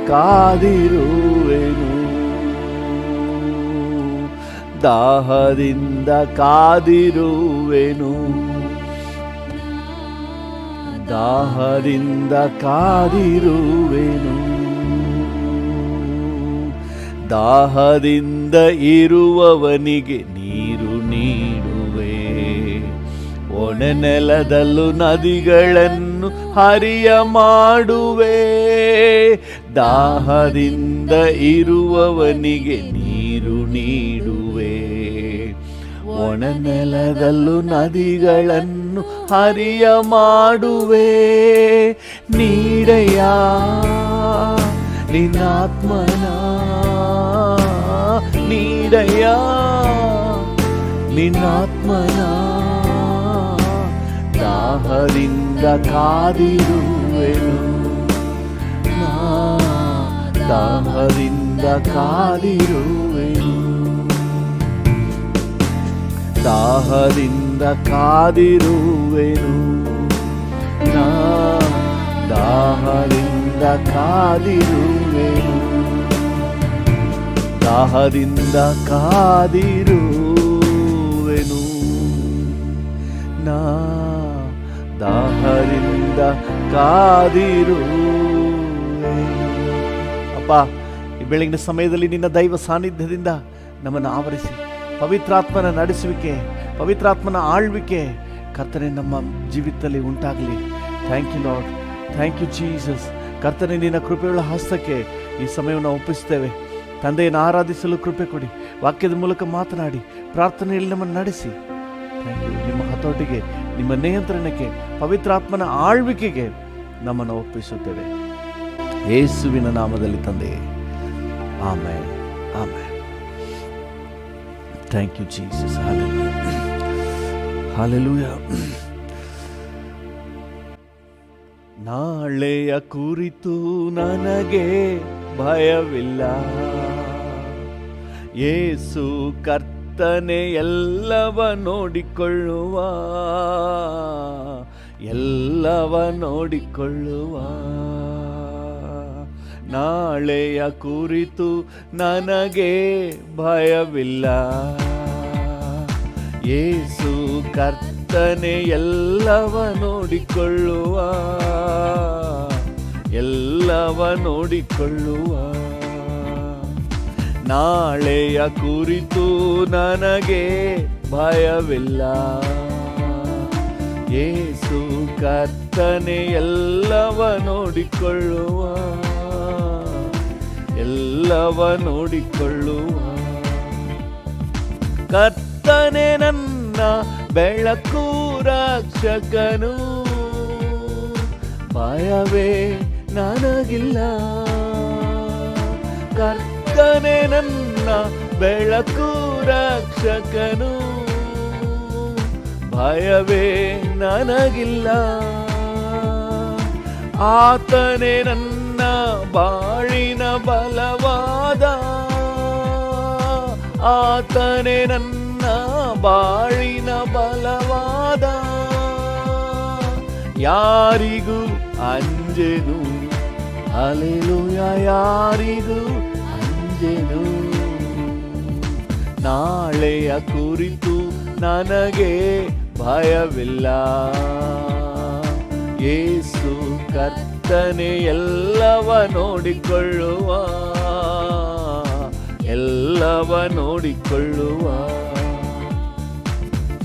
ಕಾದಿರುವೆನು, ದಾಹದಿಂದ ಕಾದಿರುವೆನು, ದಾಹದಿಂದ ಕಾದಿರುವೆನು. ದಾಹದಿಂದ ಇರುವವನಿಗೆ ನೀರು ನೀಡುವೆ, ಒಣನೆಲದಲ್ಲೂ ನದಿಗಳನ್ನು ಹರಿಯ ಮಾಡುವೆ. ದಾಹದಿಂದ ಇರುವವನಿಗೆ ನೀರು ನೀಡುವೆ, ಒಣನೆಲದಲ್ಲೂ ನದಿಗಳನ್ನು ಹರಿಯ ಮಾಡುವೆ. ನೀಡಯ್ಯ ನಿನ್ನಾತ್ಮನ, ನೀಡಯ್ಯ ನಿನ್ನಾತ್ಮನ, ದಾಹದಿಂದ ಕಾದಿರುವೆನು, ದಾಹದಿಂದ ಕಾದಿರುವೆನು, ದಾಹದಿಂದ ಕಾದಿರುವೆನು, ದಾಹದಿಂದ ಕಾದಿರುವೆನು, ದಾಹದಿಂದ ಕಾದಿರುವೆನು, ದಾಹದಿಂದ ಕಾದಿರುವೆನು. ಅಪ್ಪ, ಈ ಬೆಳಗಿನ ಸಮಯದಲ್ಲಿ ನಿನ್ನ ದೈವ ಸಾನ್ನಿಧ್ಯದಿಂದ ನಮ್ಮನ್ನು ಆವರಿಸಿ, ಪವಿತ್ರಾತ್ಮನ ನಡೆಸುವಿಕೆ, ಪವಿತ್ರಾತ್ಮನ ಆಳ್ವಿಕೆ ಕರ್ತನೆ ನಮ್ಮ ಜೀವಿತದಲ್ಲಿ ಉಂಟಾಗಲಿ. Thank you Lord, thank you Jesus. ಕರ್ತನೆ, ನಿನ್ನ ಕೃಪೆಯುಳ್ಳ ಹಸ್ತಕ್ಕೆ ಈ ಸಮಯವನ್ನು ಒಪ್ಪಿಸ್ತೇವೆ. ತಂದೆಯನ್ನು ಆರಾಧಿಸಲು ಕೃಪೆ ಕೊಡಿ, ವಾಕ್ಯದ ಮೂಲಕ ಮಾತನಾಡಿ, ಪ್ರಾರ್ಥನೆಯಲ್ಲಿ ನಮ್ಮನ್ನು ನಡೆಸಿ. Thank you. ನಿಮ್ಮ ಹತೋಟಿಗೆ, ನಿಮ್ಮ ನಿಯಂತ್ರಣಕ್ಕೆ, ಪವಿತ್ರಾತ್ಮನ ಆಳ್ವಿಕೆಗೆ ನಮ್ಮನ್ನು ಒಪ್ಪಿಸುತ್ತೇವೆ ಯೇಸುವಿನ ನಾಮದಲ್ಲಿ ತಂದೆಯೇ, amen, amen. Thank you Jesus. Hallelujah. ನಾಳೆಯ ಕುರಿತು ನನಗೆ ಭಯವಿಲ್ಲ, ಯೇಸು ಕರ್ತನೆ ಎಲ್ಲವ ನೋಡಿಕೊಳ್ಳುವ, ಎಲ್ಲವ ನೋಡಿಕೊಳ್ಳುವ. ನಾಳೆಯ ಕುರಿತು ನನಗೆ ಭಯವಿಲ್ಲ, ಯೇಸು ಕರ್ತನೆ ಎಲ್ಲವ ನೋಡಿಕೊಳ್ಳುವ, ಎಲ್ಲವ ನೋಡಿಕೊಳ್ಳುವ. ನಾಳೆಯ ಕುರಿತು ನನಗೆ ಭಯವಿಲ್ಲ, ಯೇಸು ಕರ್ತನೆ ಎಲ್ಲವ ನೋಡಿಕೊಳ್ಳುವ, ಎಲ್ಲವ ನೋಡಿಕೊಳ್ಳುವ. ಕರ್ತನೆ ನನ್ನ ಬೆಳಕು ರಕ್ಷಕನು, ಭಯವೇ ನನಗಿಲ್ಲ. ಕರ್ತನೆ ನನ್ನ ಬೆಳಕು ರಕ್ಷಕನು, ಭಯವೇ ನನಗಿಲ್ಲ. ಆತನೇ ನನ್ನ ಬಾಳಿನ ಬಲವಾದ, ಆತನೇ ನನ್ನ ಬಾಳಿನ ಬಲವಾದ. ಯಾರಿಗೂ ಅಂಜೆನು, ಹಲ್ಲೆಲೂಯಾ, ಯಾರಿಗೂ ಅಂಜೆನು. ನಾಳೆಯ ಕುರಿತು ನನಗೆ ಭಯವಿಲ್ಲ, ಯೇಸು ಕರ್ತನೆ ಎಲ್ಲವ ನೋಡಿಕೊಳ್ಳುವ, ಎಲ್ಲವ ನೋಡಿಕೊಳ್ಳುವ.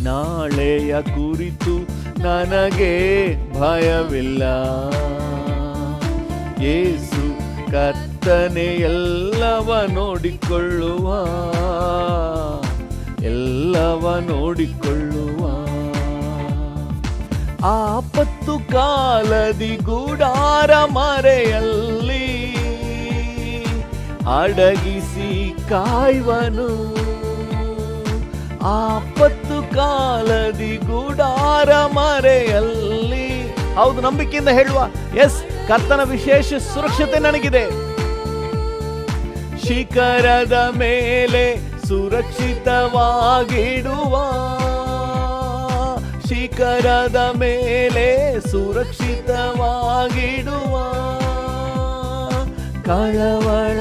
ನಾಳೆಯ ಕುರಿತು ನನಗೆ ಭಯವಿಲ್ಲ, ಯೇಸು ಕರ್ತನೆ ಎಲ್ಲವ ನೋಡಿಕೊಳ್ಳುವ, ಎಲ್ಲವ ನೋಡಿಕೊಳ್ಳುವ. ಆಪತ್ತು ಕಾಲದಿ ಗೂಡಾರ ಮರೆಯಲ್ಲಿ ಅಡಗಿಸಿ ಕಾಯುವನು, ಆಪತ್ತು ಕಾಲದಿ ಗೂಡಾರ ಮರೆಯಲ್ಲಿ. ಹೌದು, ನಂಬಿಕೆಯಿಂದ ಹೇಳುವ, ಎಸ್, ಕರ್ತನ ವಿಶೇಷ ಸುರಕ್ಷತೆ ನನಗಿದೆ. ಶಿಖರದ ಮೇಲೆ ಸುರಕ್ಷಿತವಾಗಿಡುವ, ಶಿಖರದ ಮೇಲೆ ಸುರಕ್ಷಿತವಾಗಿಡುವ. ಕಳವಳ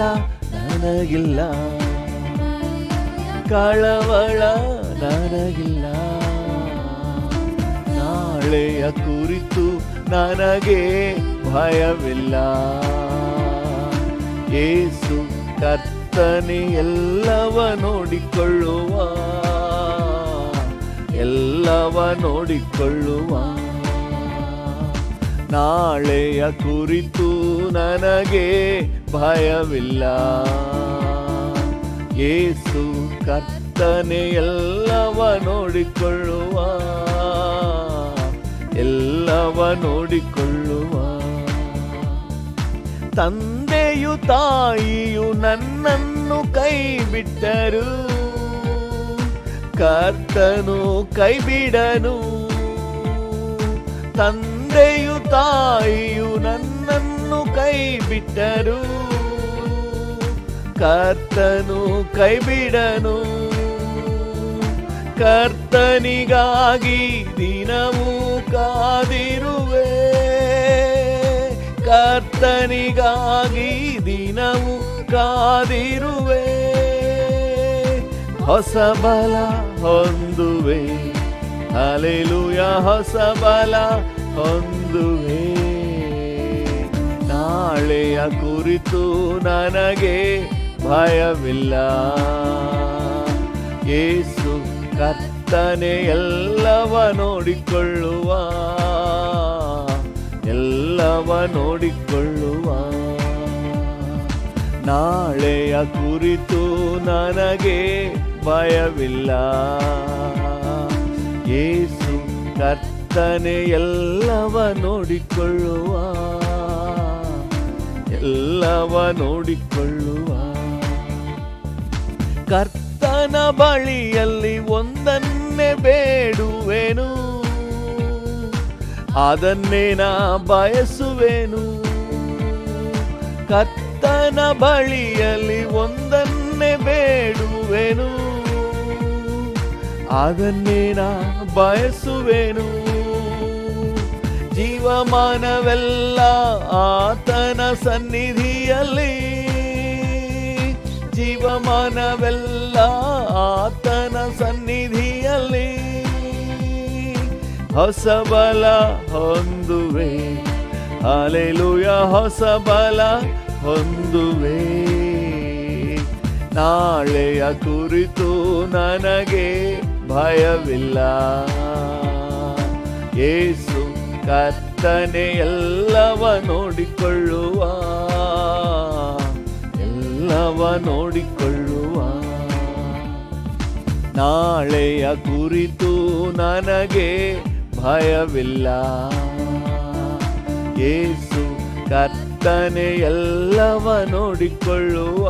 ನನಗಿಲ್ಲ, ಕಳವಳ ನನಗಿಲ್ಲ. ನಾಳೆಯ ಕುರಿತು ನನಗೆ ಭಯವಿಲ್ಲ. ಯೇಸು ಕರ್ತನೆ ಎಲ್ಲವ ನೋಡಿಕೊಳ್ಳುವ, ಎಲ್ಲವ ನೋಡಿಕೊಳ್ಳುವ. ನಾಳೆಯ ಕುರಿತು ನನಗೆ ಭಯವಿಲ್ಲ. ಯೇಸು ಕರ್ತನೆ ಎಲ್ಲವ ನೋಡಿಕೊಳ್ಳುವ, ಎಲ್ಲವ ನೋಡಿಕೊಳ್ಳುವ. ತಂದೆಯು ತಾಯಿಯು ನನ್ನನ್ನು ಕೈ ಬಿಟ್ಟರು, ಕರ್ತನು ಕೈ ಬಿಡನು. ತಂದೆಯು ತಾಯಿಯು ನನ್ನನ್ನು ಕೈ ಬಿಟ್ಟರು, ಕರ್ತನು ಕೈ ಬಿಡನು. ಕರ್ತನಿಗಾಗಿ ದಿನವೂ ಕಾದಿರುವೆ, ಕರ್ತನಿಗಾಗಿ ದಿನವೂ ಕಾದಿರುವೆ. ಹೊಸ ಬಲ ಹೊಂದುವೆ, ಹಲ್ಲೆಲೂಯ, ಹೊಸ ಬಲ ಹೊಂದುವೆ. ನಾಳೆಯ ಕುರಿತು ನನಗೆ ಭಯವಿಲ್ಲ. ಯೇಸು ಕರ್ತನೆ ಎಲ್ಲವ ನೋಡಿಕೊಳ್ಳುವ, ಎಲ್ಲವ ನೋಡಿಕೊಳ್ಳುವ. ನಾಳೆಯ ಕುರಿತು ನನಗೆ ಭಯವಿಲ್ಲ. ಯೇಸು ಕರ್ತನೆ ಎಲ್ಲವ ನೋಡಿಕೊಳ್ಳುವ, ಎಲ್ಲವ ನೋಡಿಕೊಳ್ಳುವ. ಕರ್ತನ ಬಳಿಯಲ್ಲಿ ಒಂದನ್ನೇ ಬೇಡುವೆನು, ಅದನ್ನೇ ನಾ ಬಯಸುವೆನು. ಕರ್ತನ ಬಳಿಯಲ್ಲಿ ಒಂದನ್ನೇ ಬೇಡುವೆನು, ಅದನ್ನೇ ನಾ ಬಯಸುವೆನು. ಜೀವಮಾನವೆಲ್ಲ ಆತನ ಸನ್ನಿಧಿಯಲ್ಲಿ, ಜೀವಮಾನವೆಲ್ಲ ಆತನ ಸನ್ನಿಧಿಯಲ್ಲಿ. ಹೊಸ ಬಲ ಹೊಂದುವೆ, ಹಲ್ಲೆಲೂಯ, ಹೊಸ ಬಲ ಹೊಂದುವೆ. ನಾಳೆಯ ಕುರಿತು ನನಗೆ ಭಯವಿಲ್ಲ. ಯೇಸು ಕರ್ತನೆ ಎಲ್ಲವ ನೋಡಿಕೊಳ್ಳುವ, ಎಲ್ಲವ ನೋಡಿಕೊಳ್ಳುವ. ನಾಳೆಯ ಕುರಿತು ನನಗೆ ಭಯವಿಲ್ಲ. ಯೇಸು ಕರ್ತನೆ ಎಲ್ಲವ ನೋಡಿಕೊಳ್ಳುವ,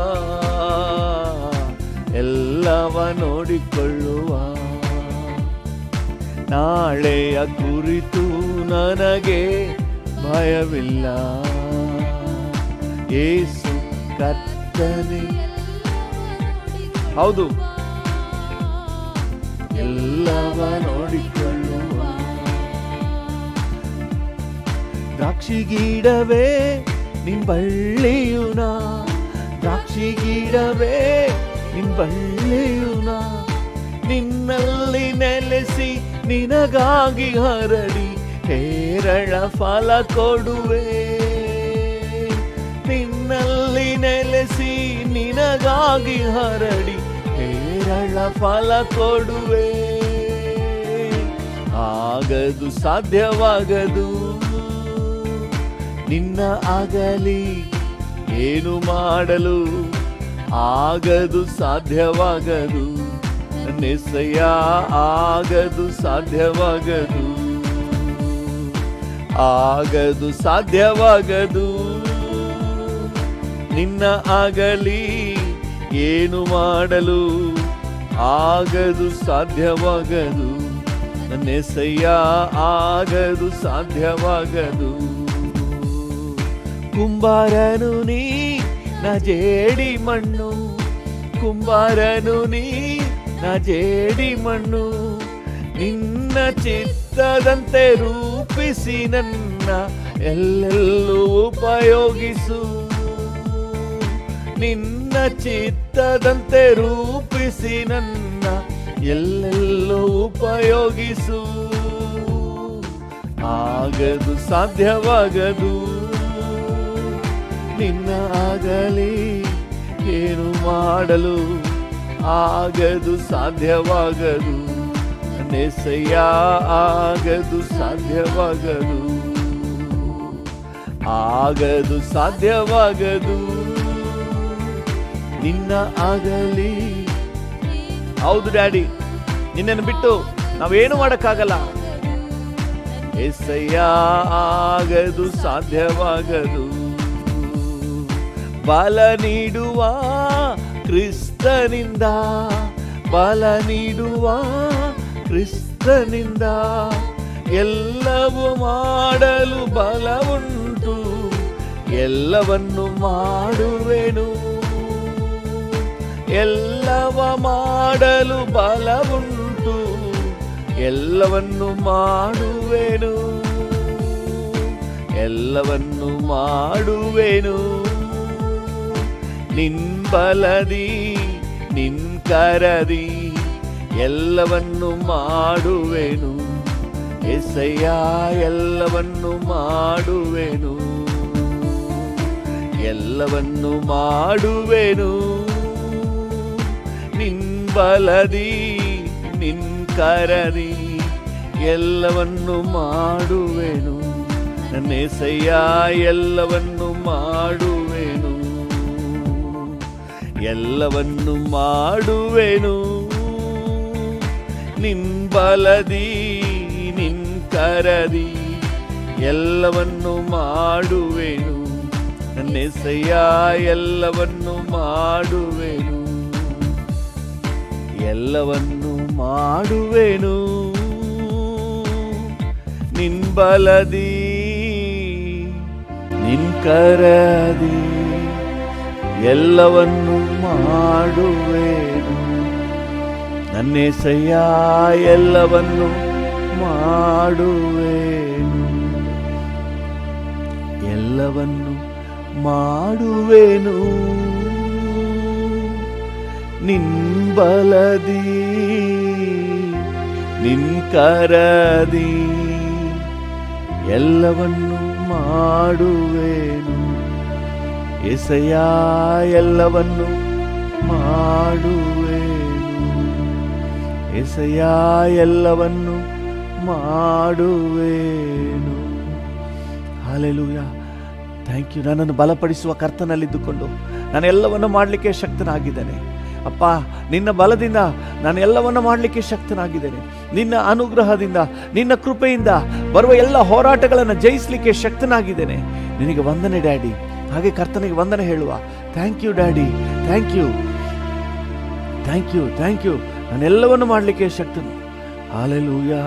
ಎಲ್ಲವ ನೋಡಿಕೊಳ್ಳುವ. ನಾಳೆಯ ಕುರಿತು ನನಗೆ ಭಯವಿಲ್ಲ. ಯೇಸು ಕರ್ತನೆ, ಹೌದು, ಎಲ್ಲವ ನೋಡಿಕೊಳ್ಳುವ. ದ್ರಾಕ್ಷಿ ಗಿಡವೇ ನಿನ್ ಬಳ್ಳಿಯುನ, ದ್ರಾಕ್ಷಿ ಗಿಡವೇ ನಿನ್ ಬಳ್ಳಿಯುನ. ನಿನ್ನಲ್ಲಿ ನೆಲೆಸಿ ನಿನಗಾಗಿ ಹರಡಿ ಹೇರಳ ಫಲ ಕೊಡುವೆ. ನಿನ್ನಲ್ಲಿ ನೆಲೆಸಿ ನಿನಗಾಗಿ ಹರಡಿ ಹೇರಳ ಫಲ ಕೊಡುವೆ. ಆಗದು, ಸಾಧ್ಯವಾಗದು ನಿನ್ನ ಆಗಲಿ ಏನು ಮಾಡಲು, ಆಗದು, ಸಾಧ್ಯವಾಗದು ನೆಸೆಯ, ಆಗದು, ಸಾಧ್ಯವಾಗದು, ಆಗದು, ಸಾಧ್ಯವಾಗದು ನಿನ್ನ ಆಗಲಿ ಏನು ಮಾಡಲು, ಆಗದು, ಸಾಧ್ಯವಾಗದು ನೆಸೆಯ, ಆಗದು, ಸಾಧ್ಯವಾಗದು. ಕುಂಬಾರನು ನೀ ನ ಜೇಡಿ ಮಣ್ಣು, ಕುಂಬಾರನು ನೀ ನ ಜೇಡಿ ಮಣ್ಣು. ನಿನ್ನ ಚಿತ್ತದಂತೆ ರೂಪಿಸಿ ನನ್ನ ಎಲ್ಲೆಲ್ಲೂ ಉಪಯೋಗಿಸು. ನಿನ್ನ ಚಿತ್ತದಂತೆ ರೂಪಿಸಿ ನನ್ನ ಎಲ್ಲೆಲ್ಲೂ ಉಪಯೋಗಿಸು. ಆಗದು ಸಾಧ್ಯವಾಗದು ನಿನ್ನ ಆಗಲಿ ಏನು ಮಾಡಲು, ಆಗದು ಸಾಧ್ಯವಾಗದು ನೇಸಯ್ಯ, ಆಗದು ಸಾಧ್ಯವಾಗದು, ಆಗದು ಸಾಧ್ಯವಾಗದು ನಿನ್ನ ಆಗಲಿ. ಹೌದು ಡ್ಯಾಡಿ, ನಿನ್ನನ್ನು ಬಿಟ್ಟು ನಾವೇನು ಮಾಡಕ್ಕಾಗಲ್ಲ. యేసయ్య ಆಗದು ಸಾಧ್ಯವಾಗದು. ಬಲ ನೀಡುವ ಕ್ರಿಸ್ತನಿಂದ, ಬಲ ನೀಡುವ ಕ್ರಿಸ್ತನಿಂದ ಎಲ್ಲವೂ ಮಾಡಲು ಬಲವುಂಟು, ಎಲ್ಲವನ್ನು ಮಾಡುವೆನು, ಎಲ್ಲವ ಮಾಡಲು ಬಲವುಂಟು, ಎಲ್ಲವನ್ನು ಮಾಡುವೆನು, ಎಲ್ಲವನ್ನು ಮಾಡುವೆನು. ನಿನ್ ಬಲದಿ ನಿನ್ ಕರದಿ ಎಲ್ಲವನ್ನು ಮಾಡುವೆನು యేಸಯ್ಯ, ಎಲ್ಲವನ್ನು ಮಾಡುವೆನು, ಎಲ್ಲವನ್ನು ಮಾಡುವೆನು. ನಿನ್ ಬಲದಿ ನಿನ್ ಕರದಿ ಎಲ್ಲವನ್ನು ಮಾಡುವೆನು ನನ್ನ యేಸಯ್ಯ, ಎಲ್ಲವನ್ನು ಮಾಡುವೆನು, ಎಲ್ಲವನ್ನು ಮಾಡುವೆನು. ನಿನ್ ಬಲದಿ ನಿನ್ ಕರದಿ ಎಲ್ಲವನ್ನು ಮಾಡುವೆನು ನನ್ನ యేಸಯ್ಯ, ಎಲ್ಲವನ್ನು ಮಾಡುವೆನು, ಎಲ್ಲವನ್ನು ಮಾಡುವೆನು. ನಿನ್ ಬಲದಿ ನಿನ್ ಕರದಿ ಎಲ್ಲವನ್ನು ಮಾಡುವೆನು ನನ್ನ యేಸಯ್ಯ, ಎಲ್ಲವನ್ನು ಮಾಡುವೆನು, ಎಲ್ಲವನ್ನು ಮಾಡುವೆನು. ನಿನ್ ಬಲದಿ ನಿನ್ ಕರದಿ ಎಲ್ಲವನ್ನು ಮಾಡುವೆನು యేಸಯ್ಯ, ಎಲ್ಲವನ್ನು ಮಾಡುವೆನು యేಸಯ್ಯ, ಎಲ್ಲವನ್ನು ಮಾಡುವೆನು. Hallelujah, thank you. ನನ್ನನ್ನು ಬಲಪಡಿಸುವ ಕರ್ತನಲ್ಲಿದ್ದುಕೊಂಡು ನಾನು ಎಲ್ಲವನ್ನು ಮಾಡಲಿಕ್ಕೆ ಶಕ್ತನಾಗಿದ್ದೇನೆ ಅಪ್ಪ. ನಿನ್ನ ಬಲದಿಂದ ನಾನು ಎಲ್ಲವನ್ನು ಮಾಡಲಿಕ್ಕೆ ಶಕ್ತನಾಗಿದ್ದೇನೆ. ನಿನ್ನ ಅನುಗ್ರಹದಿಂದ ನಿನ್ನ ಕೃಪೆಯಿಂದ ಬರುವ ಎಲ್ಲ ಹೋರಾಟಗಳನ್ನು ಜಯಿಸಲಿಕ್ಕೆ ಶಕ್ತನಾಗಿದ್ದೇನೆ. ನಿನಗೆ ವಂದನೆ ಡ್ಯಾಡಿ. ಹಾಗೆ ಕರ್ತನಿಗೆ ವಂದನೆ ಹೇಳುವ. Thank you daddy, thank you, thank you, thank you. ನಾನೆಲ್ಲವನ್ನು ಮಾಡಲಿಕ್ಕೆ ಶಕ್ತನು. ಹಲ್ಲೆಲೂಯಾ.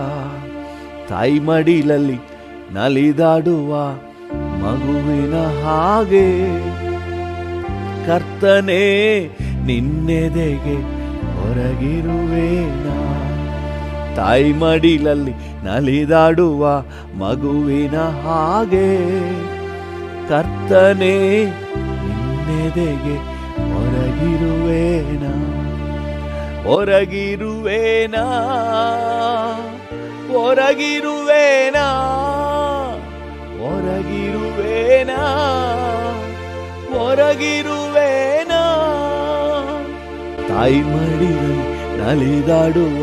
ತಾಯಿ ಮಡಿಲಲ್ಲಿ ನಲಿದಾಡುವ ಮಗುವಿನ ಹಾಗೆ ಕರ್ತನೇ ನಿನ್ನೆದೆಗೆ ಹೊರಗಿರುವೇನಾ. ತಾಯಿ ಮಡಿಲಲ್ಲಿ ನಲಿದಾಡುವ ಮಗುವಿನ ಹಾಗೆ ಕರ್ತನೇ ನಿನ್ನೆದೆಗೆ ಹೊರಗಿರುವೇನಾ, ಹೊರಗಿರುವೇನಾ, ಹೊರಗಿರುವೇನಾ, ಹೊರಗಿರುವೇನಾ, ಹೊರಗಿರುವೇನಾ. ತಾಯಿ ಮಡಿಲಲ್ಲಿ ನಲಿದಾಡುವ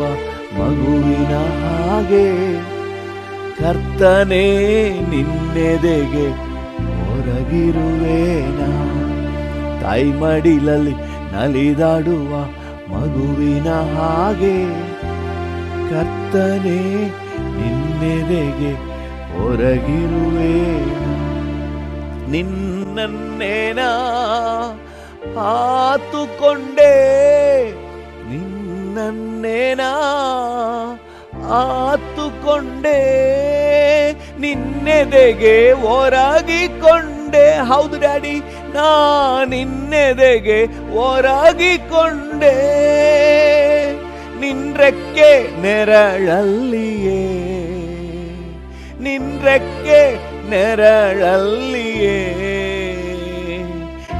ಮಗುವಿನ ಹಾಗೆ ಕರ್ತನೇ ನಿನ್ನೆದೆಗೆ ಹೊರಗಿರುವೇನಾ. ತಾಯಿ ಮಡಿಲಲ್ಲಿ ನಲಿದಾಡುವ ಮಗುವಿನ ಹಾಗೆ ಕರ್ತನೇ ನಿನ್ನೆದೆಗೆ ಹೊರಗಿರುವೇನಾ. ನಿನ್ನನ್ನೇನಾ ಆತುಕೊಂಡೆ, ನಿನ್ನನ್ನೇನಾ ಆತುಕೊಂಡೆ, ನಿನ್ನೆದೆಗೆ ಹೊರಗಿಕೊಂಡೆ. ಹೌದು ಡ್ಯಾಡಿ, ನಾ ನಿನ್ನೆದೆಗೆ ಹೊರಗಿಕೊಂಡೆ. ನಿನ್ರೆಕ್ಕೆ ನೆರಳಲ್ಲಿಯೇ, ನಿನ್ರೆಕ್ಕೆ ನೆರಳಲ್ಲಿಯೇ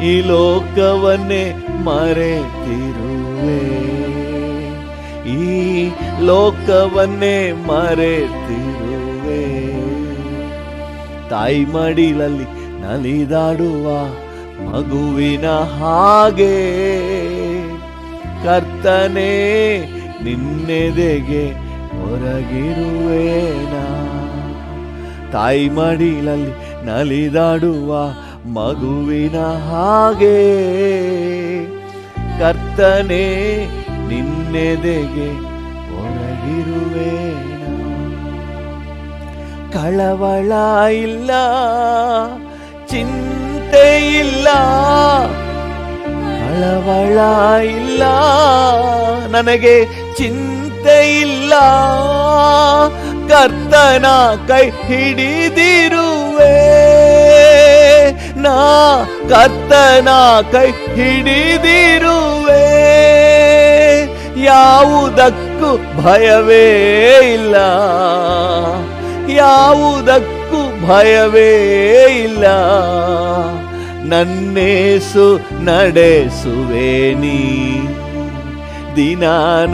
ಈ ಲೋಕವನ್ನೇ ಮರೆತಿರುವೆ, ಈ ಲೋಕವನ್ನೇ ಮರೆತಿರುವೆ. ತಾಯಿ ಮಡಿಲಲ್ಲಿ ನಲಿದಾಡುವ ಮಗುವಿನ ಹಾಗೆ ಕರ್ತನೇ ನಿನ್ನೆದೆಗೆ ಹೊರಗಿರುವೇನಾ. ತಾಯಿ ಮಡಿಲಲ್ಲಿ ನಲಿದಾಡುವ ಮಗುವಿನ ಹಾಗೆ ಕರ್ತನೇ ನಿನ್ನೆದೆಗೆ ಹೊರಗಿರುವೇನಾ. ಕಳವಳ ಇಲ್ಲ, ಚಿಂತೆ ಇಲ್ಲ, ಕಳವಳ ಇಲ್ಲ, ನನಗೆ ಚಿಂತೆ ಇಲ್ಲ. ಕರ್ತನ ಕೈ ಹಿಡಿದಿರುವೆ, ನಾ ಕರ್ತನ ಕೈ ಹಿಡಿದಿರುವೆ. ಯಾವುದಕ್ಕೂ ಭಯವೇ ಇಲ್ಲ, ಯಾವುದಕ್ಕೂ ಭಯವೇ ಇಲ್ಲ. ನನ್ನೇಸು ನಡೆಸುವೆ ನೀ, ದಿನ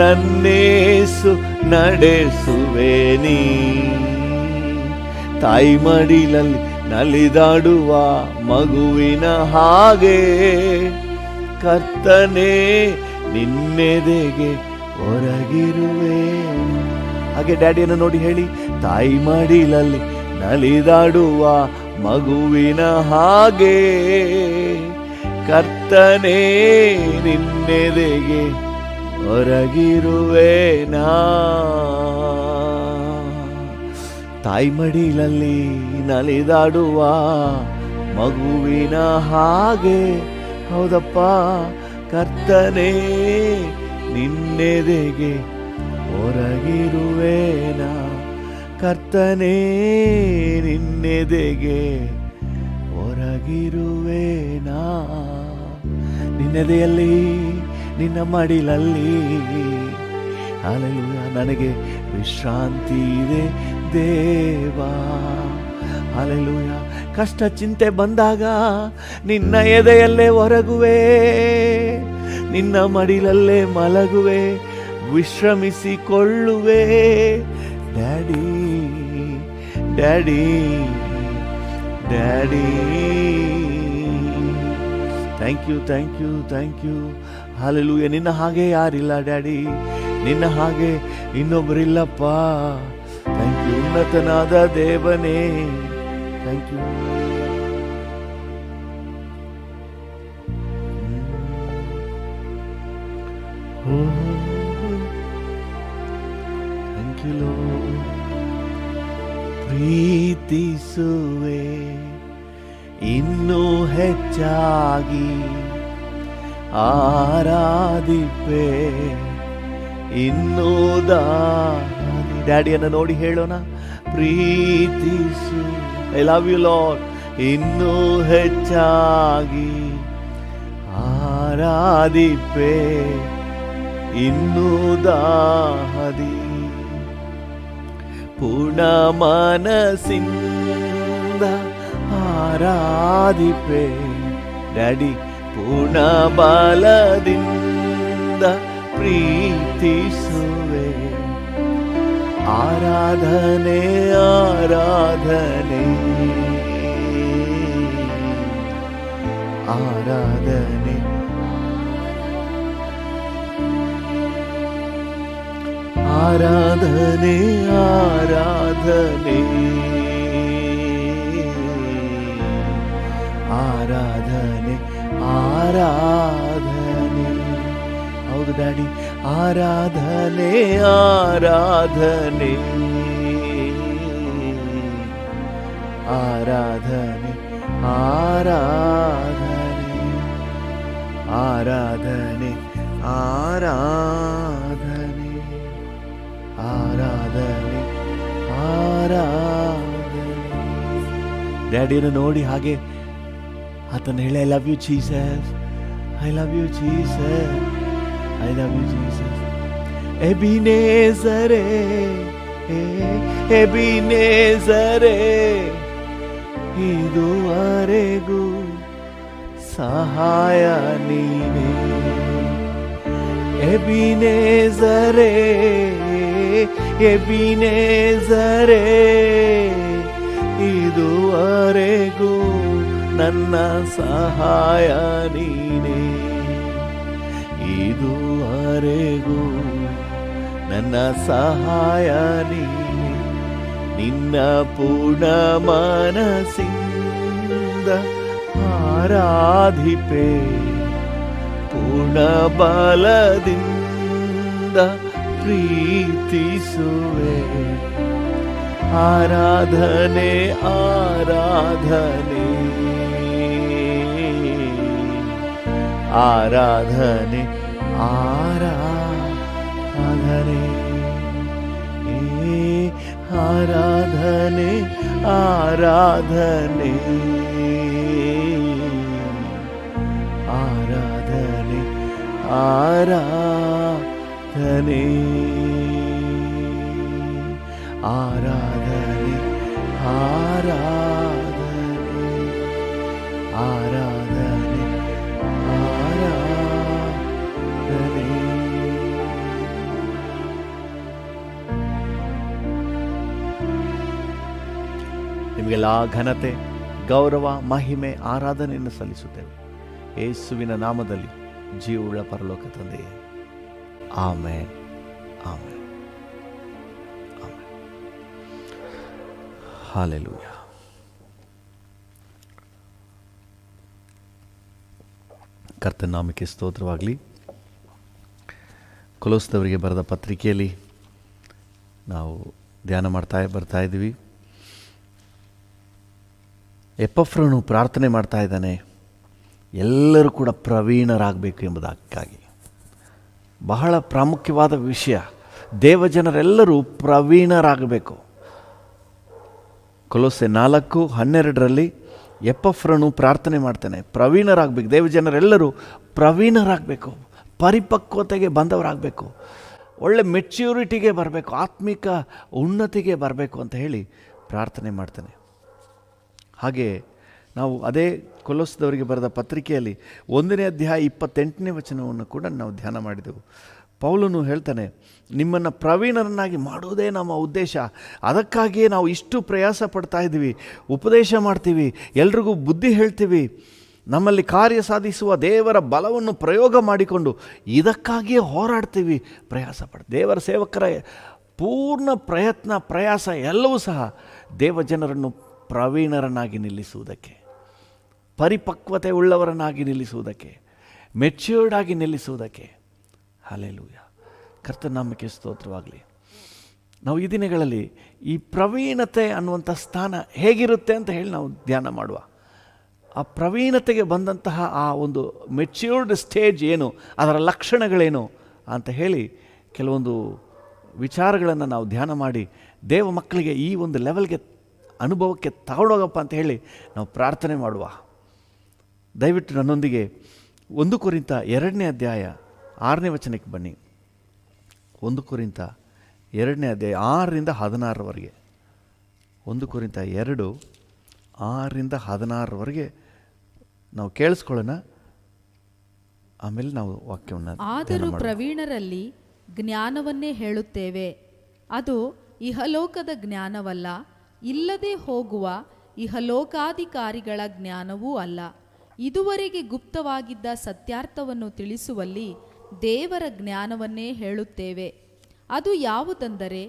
ನನ್ನೇಸು ನಡೆಸುವೆ ನೀ. ತಾಯಿ ಮಡಿಲಲ್ಲಿ ನಲಿದಾಡುವ ಮಗುವಿನ ಹಾಗೆ ಕರ್ತನೇ ನಿನ್ನೆದೆಗೆ ಹೊರಗಿರುವೆ. ಹಾಗೆ ಡ್ಯಾಡಿಯನ್ನು ನೋಡಿ ಹೇಳಿ, ತಾಯಿ ಮಡಿಲಲ್ಲಿ ನಲಿದಾಡುವ ಮಗುವಿನ ಹಾಗೆ ಕರ್ತನೇ ನಿನ್ನೆದೆಗೆ ಹೊರಗಿರುವೇನಾ. ತಾಯಿ ಮಡಿಲಲ್ಲಿ ನಲಿದಾಡುವ ಮಗುವಿನ ಹಾಗೆ, ಹೌದಪ್ಪ, ಕರ್ತನೇ ನಿನ್ನೆದೆಗೆ ಹೊರಗಿರುವೇನಾ. ಕರ್ತನೇ ನಿನ್ನೆದೆಗೆ ಹೊರಗಿರುವೇನಾ. ನಿನ್ನೆದೆಯಲ್ಲಿ ನಿನ್ನ ಮಡಿಲಲ್ಲಿ ಹಲ್ಲೆಲೂಯಾ ನನಗೆ ವಿಶ್ರಾಂತಿ ಇದೆ ದೇವಾ. ಹಲ್ಲೆಲೂಯಾ. ಕಷ್ಟ ಚಿಂತೆ ಬಂದಾಗ ನಿನ್ನ ಎದೆಯಲ್ಲೇ ಹೊರಗುವೆ, ನಿನ್ನ ಮಡಿಲಲ್ಲೇ ಮಲಗುವೆ, ವಿಶ್ರಮಿಸಿಕೊಳ್ಳುವೆ. Daddy daddy daddy, thank you thank you thank you. Hallelujah. ನಿನ್ನ ಹಾಗೆ ಯಾರಿಲ್ಲ ಡ್ಯಾಡಿ, ನಿನ್ನ ಹಾಗೆ ಇನ್ನೊಬ್ಬರಿಲ್ಲಪ್ಪ. ಥ್ಯಾಂಕ್ ಯು ಉನ್ನತನಾದ ದೇವನೇ, thank you. Thank you Lord. ಪ್ರೀತಿಸುವೆ ಇನ್ನೂ ಹೆಚ್ಚಾಗಿ, ಆರಾಧಿಪೆ ಇನ್ನೂ ದಾರಿ. ಡ್ಯಾಡಿಯನ್ನು ನೋಡಿ ಹೇಳೋಣ, ಪ್ರೀತಿಸು, ಐ ಲವ್ ಯು ಲಾರ್ಡ್, ಇನ್ನೂ ಹೆಚ್ಚಾಗಿ ಆರಾಧಿಪೆ ಇನ್ನೂ ದಾರಿ. ಪೂರ್ಣ ಮನಸ್ಸಿಂದ ಆರಾಧಿಪೆ ಡ್ಯಾಡಿ, ಪೂರ್ಣ ಬಲದಿಂದ ಪ್ರೀತಿಸುವೆ. ಆರಾಧನೆ ಆರಾಧನೆ ಆರಾಧನೆ ಆರಾಧನೆ ಆರಾಧನೆ ಆರಾಧನೆ ಆರಾಧನೆ. ಹೌದು ಡ್ಯಾಡಿ, ಆರಾಧನೆ ಆರಾಧನೆ ಆರಾಧನೆ ಆರಾಧನೆ ಆರಾಧನೆ ಆರಾಧನೆ ಆರಾಧನೆ ಆರಾಧನೆ. ಡ್ಯಾಡಿಯನ್ನು ನೋಡಿ ಹಾಗೆ ಆತನ ಹೇಳಿ, I love you Jesus, I love you Jesus, I love you Jesus. ಎಬಿನೇಜರೇ ಎಬಿನೇಜರೇ, ಇದುವರೆಗೂ ಸಹಾಯ ನೀನೇ. ಎಬಿನೇಜರೇ ಎಬಿನೇಜರೇ, ಇದುವರೆಗೂ ನನ್ನ ಸಹಾಯ ನೀನೇ. ಇದುವರೆಗೂ ನನ್ನ ಸಹಾಯ ನೀನೇ. ನಿನ್ನ ಪೂರ್ಣ ಮನಸ್ಸಿಂದ ಆರಾಧಿಪೆ, ಪೂರ್ಣ ಬಲದಿಂದ ಪ್ರೀತಿಸುವೆ. ಆರಾಧನೆ ಆರಾಧನೆ ಆರಾಧನೆ ಆರಾಧನೆ ಆರಾಧನೆ ಆರಾಧನೆ ಆರಾಧನೆ ಆರಾಧನೆ ಆರಾಧನೆ ಆರಾಧನೆ ಆರಾಧನೆ ಆರಾಧನೆ. ನಿಮಗೆಲ್ಲ ಘನತೆ, ಗೌರವ, ಮಹಿಮೆ, ಆರಾಧನೆಯನ್ನು ಸಲ್ಲಿಸುತ್ತೇವೆ ಯೇಸುವಿನ ನಾಮದಲ್ಲಿ, ಜೀವವುಳ್ಳ ಪರಲೋಕ ತಂದೆಯೇ. Amen, amen, amen. ಹಲ್ಲೆಲೂಯಾ. ಕರ್ತನ ನಾಮಕ್ಕೆ ಸ್ತೋತ್ರವಾಗಲಿ. ಕೊಲೋಸ್ದವರಿಗೆ ಬರೆದ ಪತ್ರಿಕೆಯಲ್ಲಿ ನಾವು ಧ್ಯಾನ ಬರ್ತಾ ಇದ್ದೀವಿ. ಎಪಫ್ರನು ಪ್ರಾರ್ಥನೆ ಮಾಡ್ತಾ ಇದ್ದಾನೆ, ಎಲ್ಲರೂ ಕೂಡ ಪ್ರವೀಣರಾಗಬೇಕು ಎಂಬುದಕ್ಕಾಗಿ. ಬಹಳ ಪ್ರಾಮುಖ್ಯವಾದ ವಿಷಯ, ದೇವಜನರೆಲ್ಲರೂ ಪ್ರವೀಣರಾಗಬೇಕು. ಕೊಲೋಸೆ 4:12 ಎಪಫ್ರನು ಪ್ರಾರ್ಥನೆ ಮಾಡ್ತಾನೆ, ಪ್ರವೀಣರಾಗಬೇಕು. ದೇವಜನರೆಲ್ಲರೂ ಪ್ರವೀಣರಾಗಬೇಕು, ಪರಿಪಕ್ವತೆಗೆ ಬಂದವರಾಗಬೇಕು, ಒಳ್ಳೆ ಮೆಚ್ಯೂರಿಟಿಗೆ ಬರಬೇಕು, ಆತ್ಮಿಕ ಉನ್ನತಿಗೆ ಬರಬೇಕು ಅಂತ ಹೇಳಿ ಪ್ರಾರ್ಥನೆ ಮಾಡ್ತಾನೆ. ಹಾಗೆ ನಾವು ಅದೇ ಕೊಲೋಸದವರಿಗೆ ಬರೆದ ಪತ್ರಿಕೆಯಲ್ಲಿ 1ನೇ ಅಧ್ಯಾಯ 28ನೇ ವಚನವನ್ನು ಕೂಡ ನಾವು ಧ್ಯಾನ ಮಾಡಿದೆವು. ಪೌಲನು ಹೇಳ್ತಾನೆ, ನಿಮ್ಮನ್ನು ಪ್ರವೀಣರನ್ನಾಗಿ ಮಾಡುವುದೇ ನಮ್ಮ ಉದ್ದೇಶ. ಅದಕ್ಕಾಗಿಯೇ ನಾವು ಇಷ್ಟು ಪ್ರಯಾಸ ಪಡ್ತಾ ಇದ್ದೀವಿ, ಉಪದೇಶ ಮಾಡ್ತೀವಿ, ಎಲ್ರಿಗೂ ಬುದ್ಧಿ ಹೇಳ್ತೀವಿ, ನಮ್ಮಲ್ಲಿ ಕಾರ್ಯ ಸಾಧಿಸುವ ದೇವರ ಬಲವನ್ನು ಪ್ರಯೋಗ ಮಾಡಿಕೊಂಡು ಇದಕ್ಕಾಗಿಯೇ ಹೋರಾಡ್ತೀವಿ, ಪ್ರಯಾಸ ದೇವರ ಸೇವಕರ ಪೂರ್ಣ ಪ್ರಯಾಸ ಎಲ್ಲವೂ ಸಹ ದೇವಜನರನ್ನು ಪ್ರವೀಣರನ್ನಾಗಿ ನಿಲ್ಲಿಸುವುದಕ್ಕೆ, ಪರಿಪಕ್ವತೆ ಉಳ್ಳವರನ್ನಾಗಿ ನಿಲ್ಲಿಸುವುದಕ್ಕೆ, ಮೆಚ್ಯೂರ್ಡ್ ಆಗಿ ನಿಲ್ಲಿಸುವುದಕ್ಕೆ. ಹಲ್ಲೆಲೂಯಾ. ಕರ್ತನ ನಾಮಕ್ಕೆ ಸ್ತೋತ್ರವಾಗಲಿ. ನಾವು ಈ ದಿನಗಳಲ್ಲಿ ಈ ಪ್ರವೀಣತೆ ಅನ್ನುವಂಥ ಸ್ಥಾನ ಹೇಗಿರುತ್ತೆ ಅಂತ ಹೇಳಿ ನಾವು ಧ್ಯಾನ ಮಾಡುವ. ಆ ಪ್ರವೀಣತೆಗೆ ಬಂದಂತಹ ಆ ಒಂದು ಮೆಚ್ಯೂರ್ಡ್ ಸ್ಟೇಜ್ ಏನು, ಅದರ ಲಕ್ಷಣಗಳೇನು ಅಂತ ಹೇಳಿ ಕೆಲವೊಂದು ವಿಚಾರಗಳನ್ನು ನಾವು ಧ್ಯಾನ ಮಾಡಿ ದೇವ ಮಕ್ಕಳಿಗೆ ಈ ಒಂದು ಲೆವೆಲ್ಗೆ, ಅನುಭವಕ್ಕೆ ತಗೊಂಡೋಗಪ್ಪ ಅಂತ ಹೇಳಿ ನಾವು ಪ್ರಾರ್ಥನೆ ಮಾಡುವ. ದಯವಿಟ್ಟು ನನ್ನೊಂದಿಗೆ 1 ಕೊರಿಂಥ 2ನೇ ಅಧ್ಯಾಯ 6ನೇ ವಚನಕ್ಕೆ ಬನ್ನಿ. 1 ಕೊರಿಂಥ 2ನೇ ಅಧ್ಯಾಯ 6-16 1 ಕೊರಿಂಥ 2 6-16 ನಾವು ಕೇಳಿಸ್ಕೊಳ್ಳೋಣ, ಆಮೇಲೆ ನಾವು ವಾಕ್ಯವನ್ನು. ಆದರೂ ಪ್ರವೀಣರಲ್ಲಿ ಜ್ಞಾನವನ್ನೇ ಹೇಳುತ್ತೇವೆ, ಅದು ಇಹಲೋಕದ ಜ್ಞಾನವಲ್ಲ, ಇಲ್ಲದೆ ಹೋಗುವ ಇಹಲೋಕಾಧಿಕಾರಿಗಳ ಜ್ಞಾನವೂ ಅಲ್ಲ. ಇದುವರೆಗೆ ಗುಪ್ತವಾಗಿದ್ದ ಸತ್ಯಾರ್ಥವನ್ನು ತಿಳಿಸುವಲ್ಲಿ ದೇವರ ಜ್ಞಾನವನ್ನೇ ಹೇಳುತ್ತೇವೆ. ಅದು ಯಾವುದೆಂದರೆ,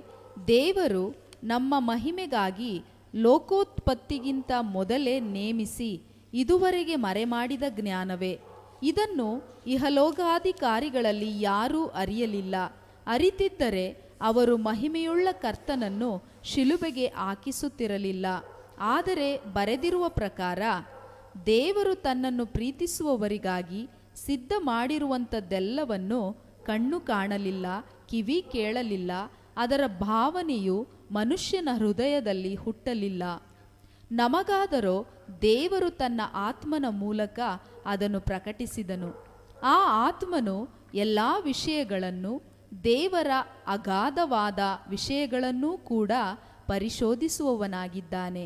ದೇವರು ನಮ್ಮ ಮಹಿಮೆಗಾಗಿ ಲೋಕೋತ್ಪತ್ತಿಗಿಂತ ಮೊದಲೇ ನೇಮಿಸಿ ಇದುವರೆಗೆ ಮರೆಮಾಡಿದ ಜ್ಞಾನವೇ. ಇದನ್ನು ಇಹಲೋಕಾಧಿಕಾರಿಗಳಲ್ಲಿ ಯಾರೂ ಅರಿಯಲಿಲ್ಲ. ಅರಿತಿದ್ದರೆ ಅವರು ಮಹಿಮೆಯುಳ್ಳ ಕರ್ತನನ್ನು ಶಿಲುಬೆಗೆ ಹಾಕಿಸುತ್ತಿರಲಿಲ್ಲ. ಆದರೆ ಬರೆದಿರುವ ಪ್ರಕಾರ, ದೇವರು ತನ್ನನ್ನು ಪ್ರೀತಿಸುವವರಿಗಾಗಿ ಸಿದ್ಧ ಮಾಡಿರುವಂಥದ್ದೆಲ್ಲವನ್ನು ಕಣ್ಣು ಕಾಣಲಿಲ್ಲ, ಕಿವಿ ಕೇಳಲಿಲ್ಲ, ಅದರ ಭಾವನೆಯು ಮನುಷ್ಯನ ಹೃದಯದಲ್ಲಿ ಹುಟ್ಟಲಿಲ್ಲ. ನಮಗಾದರೋ ದೇವರು ತನ್ನ ಆತ್ಮನ ಮೂಲಕ ಅದನ್ನು ಪ್ರಕಟಿಸಿದನು. ಆ ಆತ್ಮನು ಎಲ್ಲ ವಿಷಯಗಳನ್ನು, ದೇವರ ಅಗಾಧವಾದ ವಿಷಯಗಳನ್ನೂ ಕೂಡ ಪರಿಶೋಧಿಸುವವನಾಗಿದ್ದಾನೆ.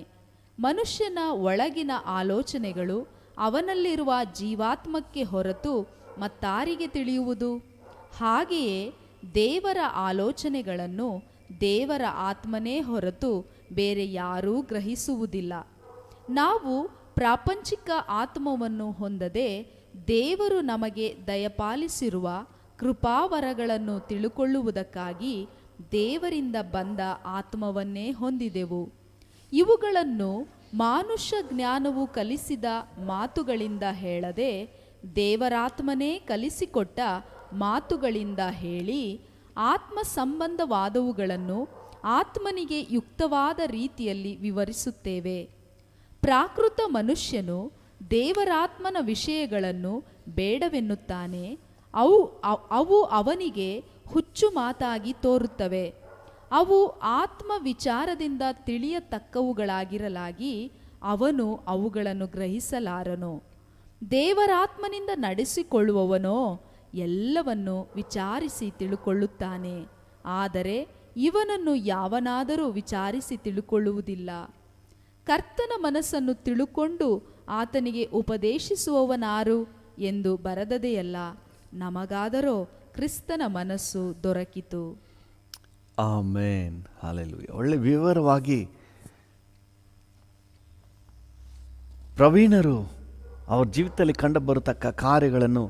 ಮನುಷ್ಯನ ಒಳಗಿನ ಆಲೋಚನೆಗಳು ಅವನಲ್ಲಿರುವ ಜೀವಾತ್ಮಕ್ಕೆ ಹೊರತು ಮತ್ತಾರಿಗೆ ತಿಳಿಯುವುದು? ಹಾಗೆಯೇ ದೇವರ ಆಲೋಚನೆಗಳನ್ನು ದೇವರ ಆತ್ಮನೇ ಹೊರತು ಬೇರೆ ಯಾರೂ ಗ್ರಹಿಸುವುದಿಲ್ಲ. ನಾವು ಪ್ರಾಪಂಚಿಕ ಆತ್ಮವನ್ನು ಹೊಂದದೆ ದೇವರು ನಮಗೆ ದಯಪಾಲಿಸಿರುವ ಕೃಪಾವರಗಳನ್ನು ತಿಳುಕೊಳ್ಳುವುದಕ್ಕಾಗಿ ದೇವರಿಂದ ಬಂದ ಆತ್ಮವನ್ನೇ ಹೊಂದಿದೆವು. ಇವುಗಳನ್ನು ಮಾನುಷ್ಯ ಜ್ಞಾನವು ಕಲಿಸಿದ ಮಾತುಗಳಿಂದ ಹೇಳದೆ ದೇವರಾತ್ಮನೇ ಕಲಿಸಿಕೊಟ್ಟ ಮಾತುಗಳಿಂದ ಹೇಳಿ ಆತ್ಮ ಸಂಬಂಧವಾದವುಗಳನ್ನು ಆತ್ಮನಿಗೆ ಯುಕ್ತವಾದ ರೀತಿಯಲ್ಲಿ ವಿವರಿಸುತ್ತೇವೆ. ಪ್ರಾಕೃತ ಮನುಷ್ಯನು ದೇವರಾತ್ಮನ ವಿಷಯಗಳನ್ನು ಬೇಡವೆನ್ನುತ್ತಾನೆ. ಅವು ಅವನಿಗೆ ಹುಚ್ಚು ಮಾತಾಗಿ ತೋರುತ್ತವೆ. ಅವು ಆತ್ಮ ವಿಚಾರದಿಂದ ತಿಳಿಯತಕ್ಕವುಗಳಾಗಿರಲಾಗಿ ಅವನು ಅವುಗಳನ್ನು ಗ್ರಹಿಸಲಾರನು. ದೇವರಾತ್ಮನಿಂದ ನಡೆಸಿಕೊಳ್ಳುವವನೋ ಎಲ್ಲವನ್ನು ವಿಚಾರಿಸಿ ತಿಳುಕೊಳ್ಳುತ್ತಾನೆ. ಆದರೆ ಇವನನ್ನು ಯಾವನಾದರೂ ವಿಚಾರಿಸಿ ತಿಳುಕೊಳ್ಳುವುದಿಲ್ಲ. ಕರ್ತನ ಮನಸ್ಸನ್ನು ತಿಳುಕೊಂಡು ಆತನಿಗೆ ಉಪದೇಶಿಸುವವನಾರು ಎಂದು ಬರೆದದೆಯಲ್ಲ. ನಮಗಾದರೋ ಕ್ರಿಸ್ತನ ಮನಸ್ಸು ದೊರಕಿತು. ಆಮೇನ್, ಹಲ್ಲೆಲೂಯಾ. ಒಳ್ಳೆ ವಿವರವಾಗಿ ಪ್ರವೀಣರು ಅವ್ರ ಜೀವಿತದಲ್ಲಿ ಕಂಡು ಬರತಕ್ಕ ಕಾರ್ಯಗಳನ್ನು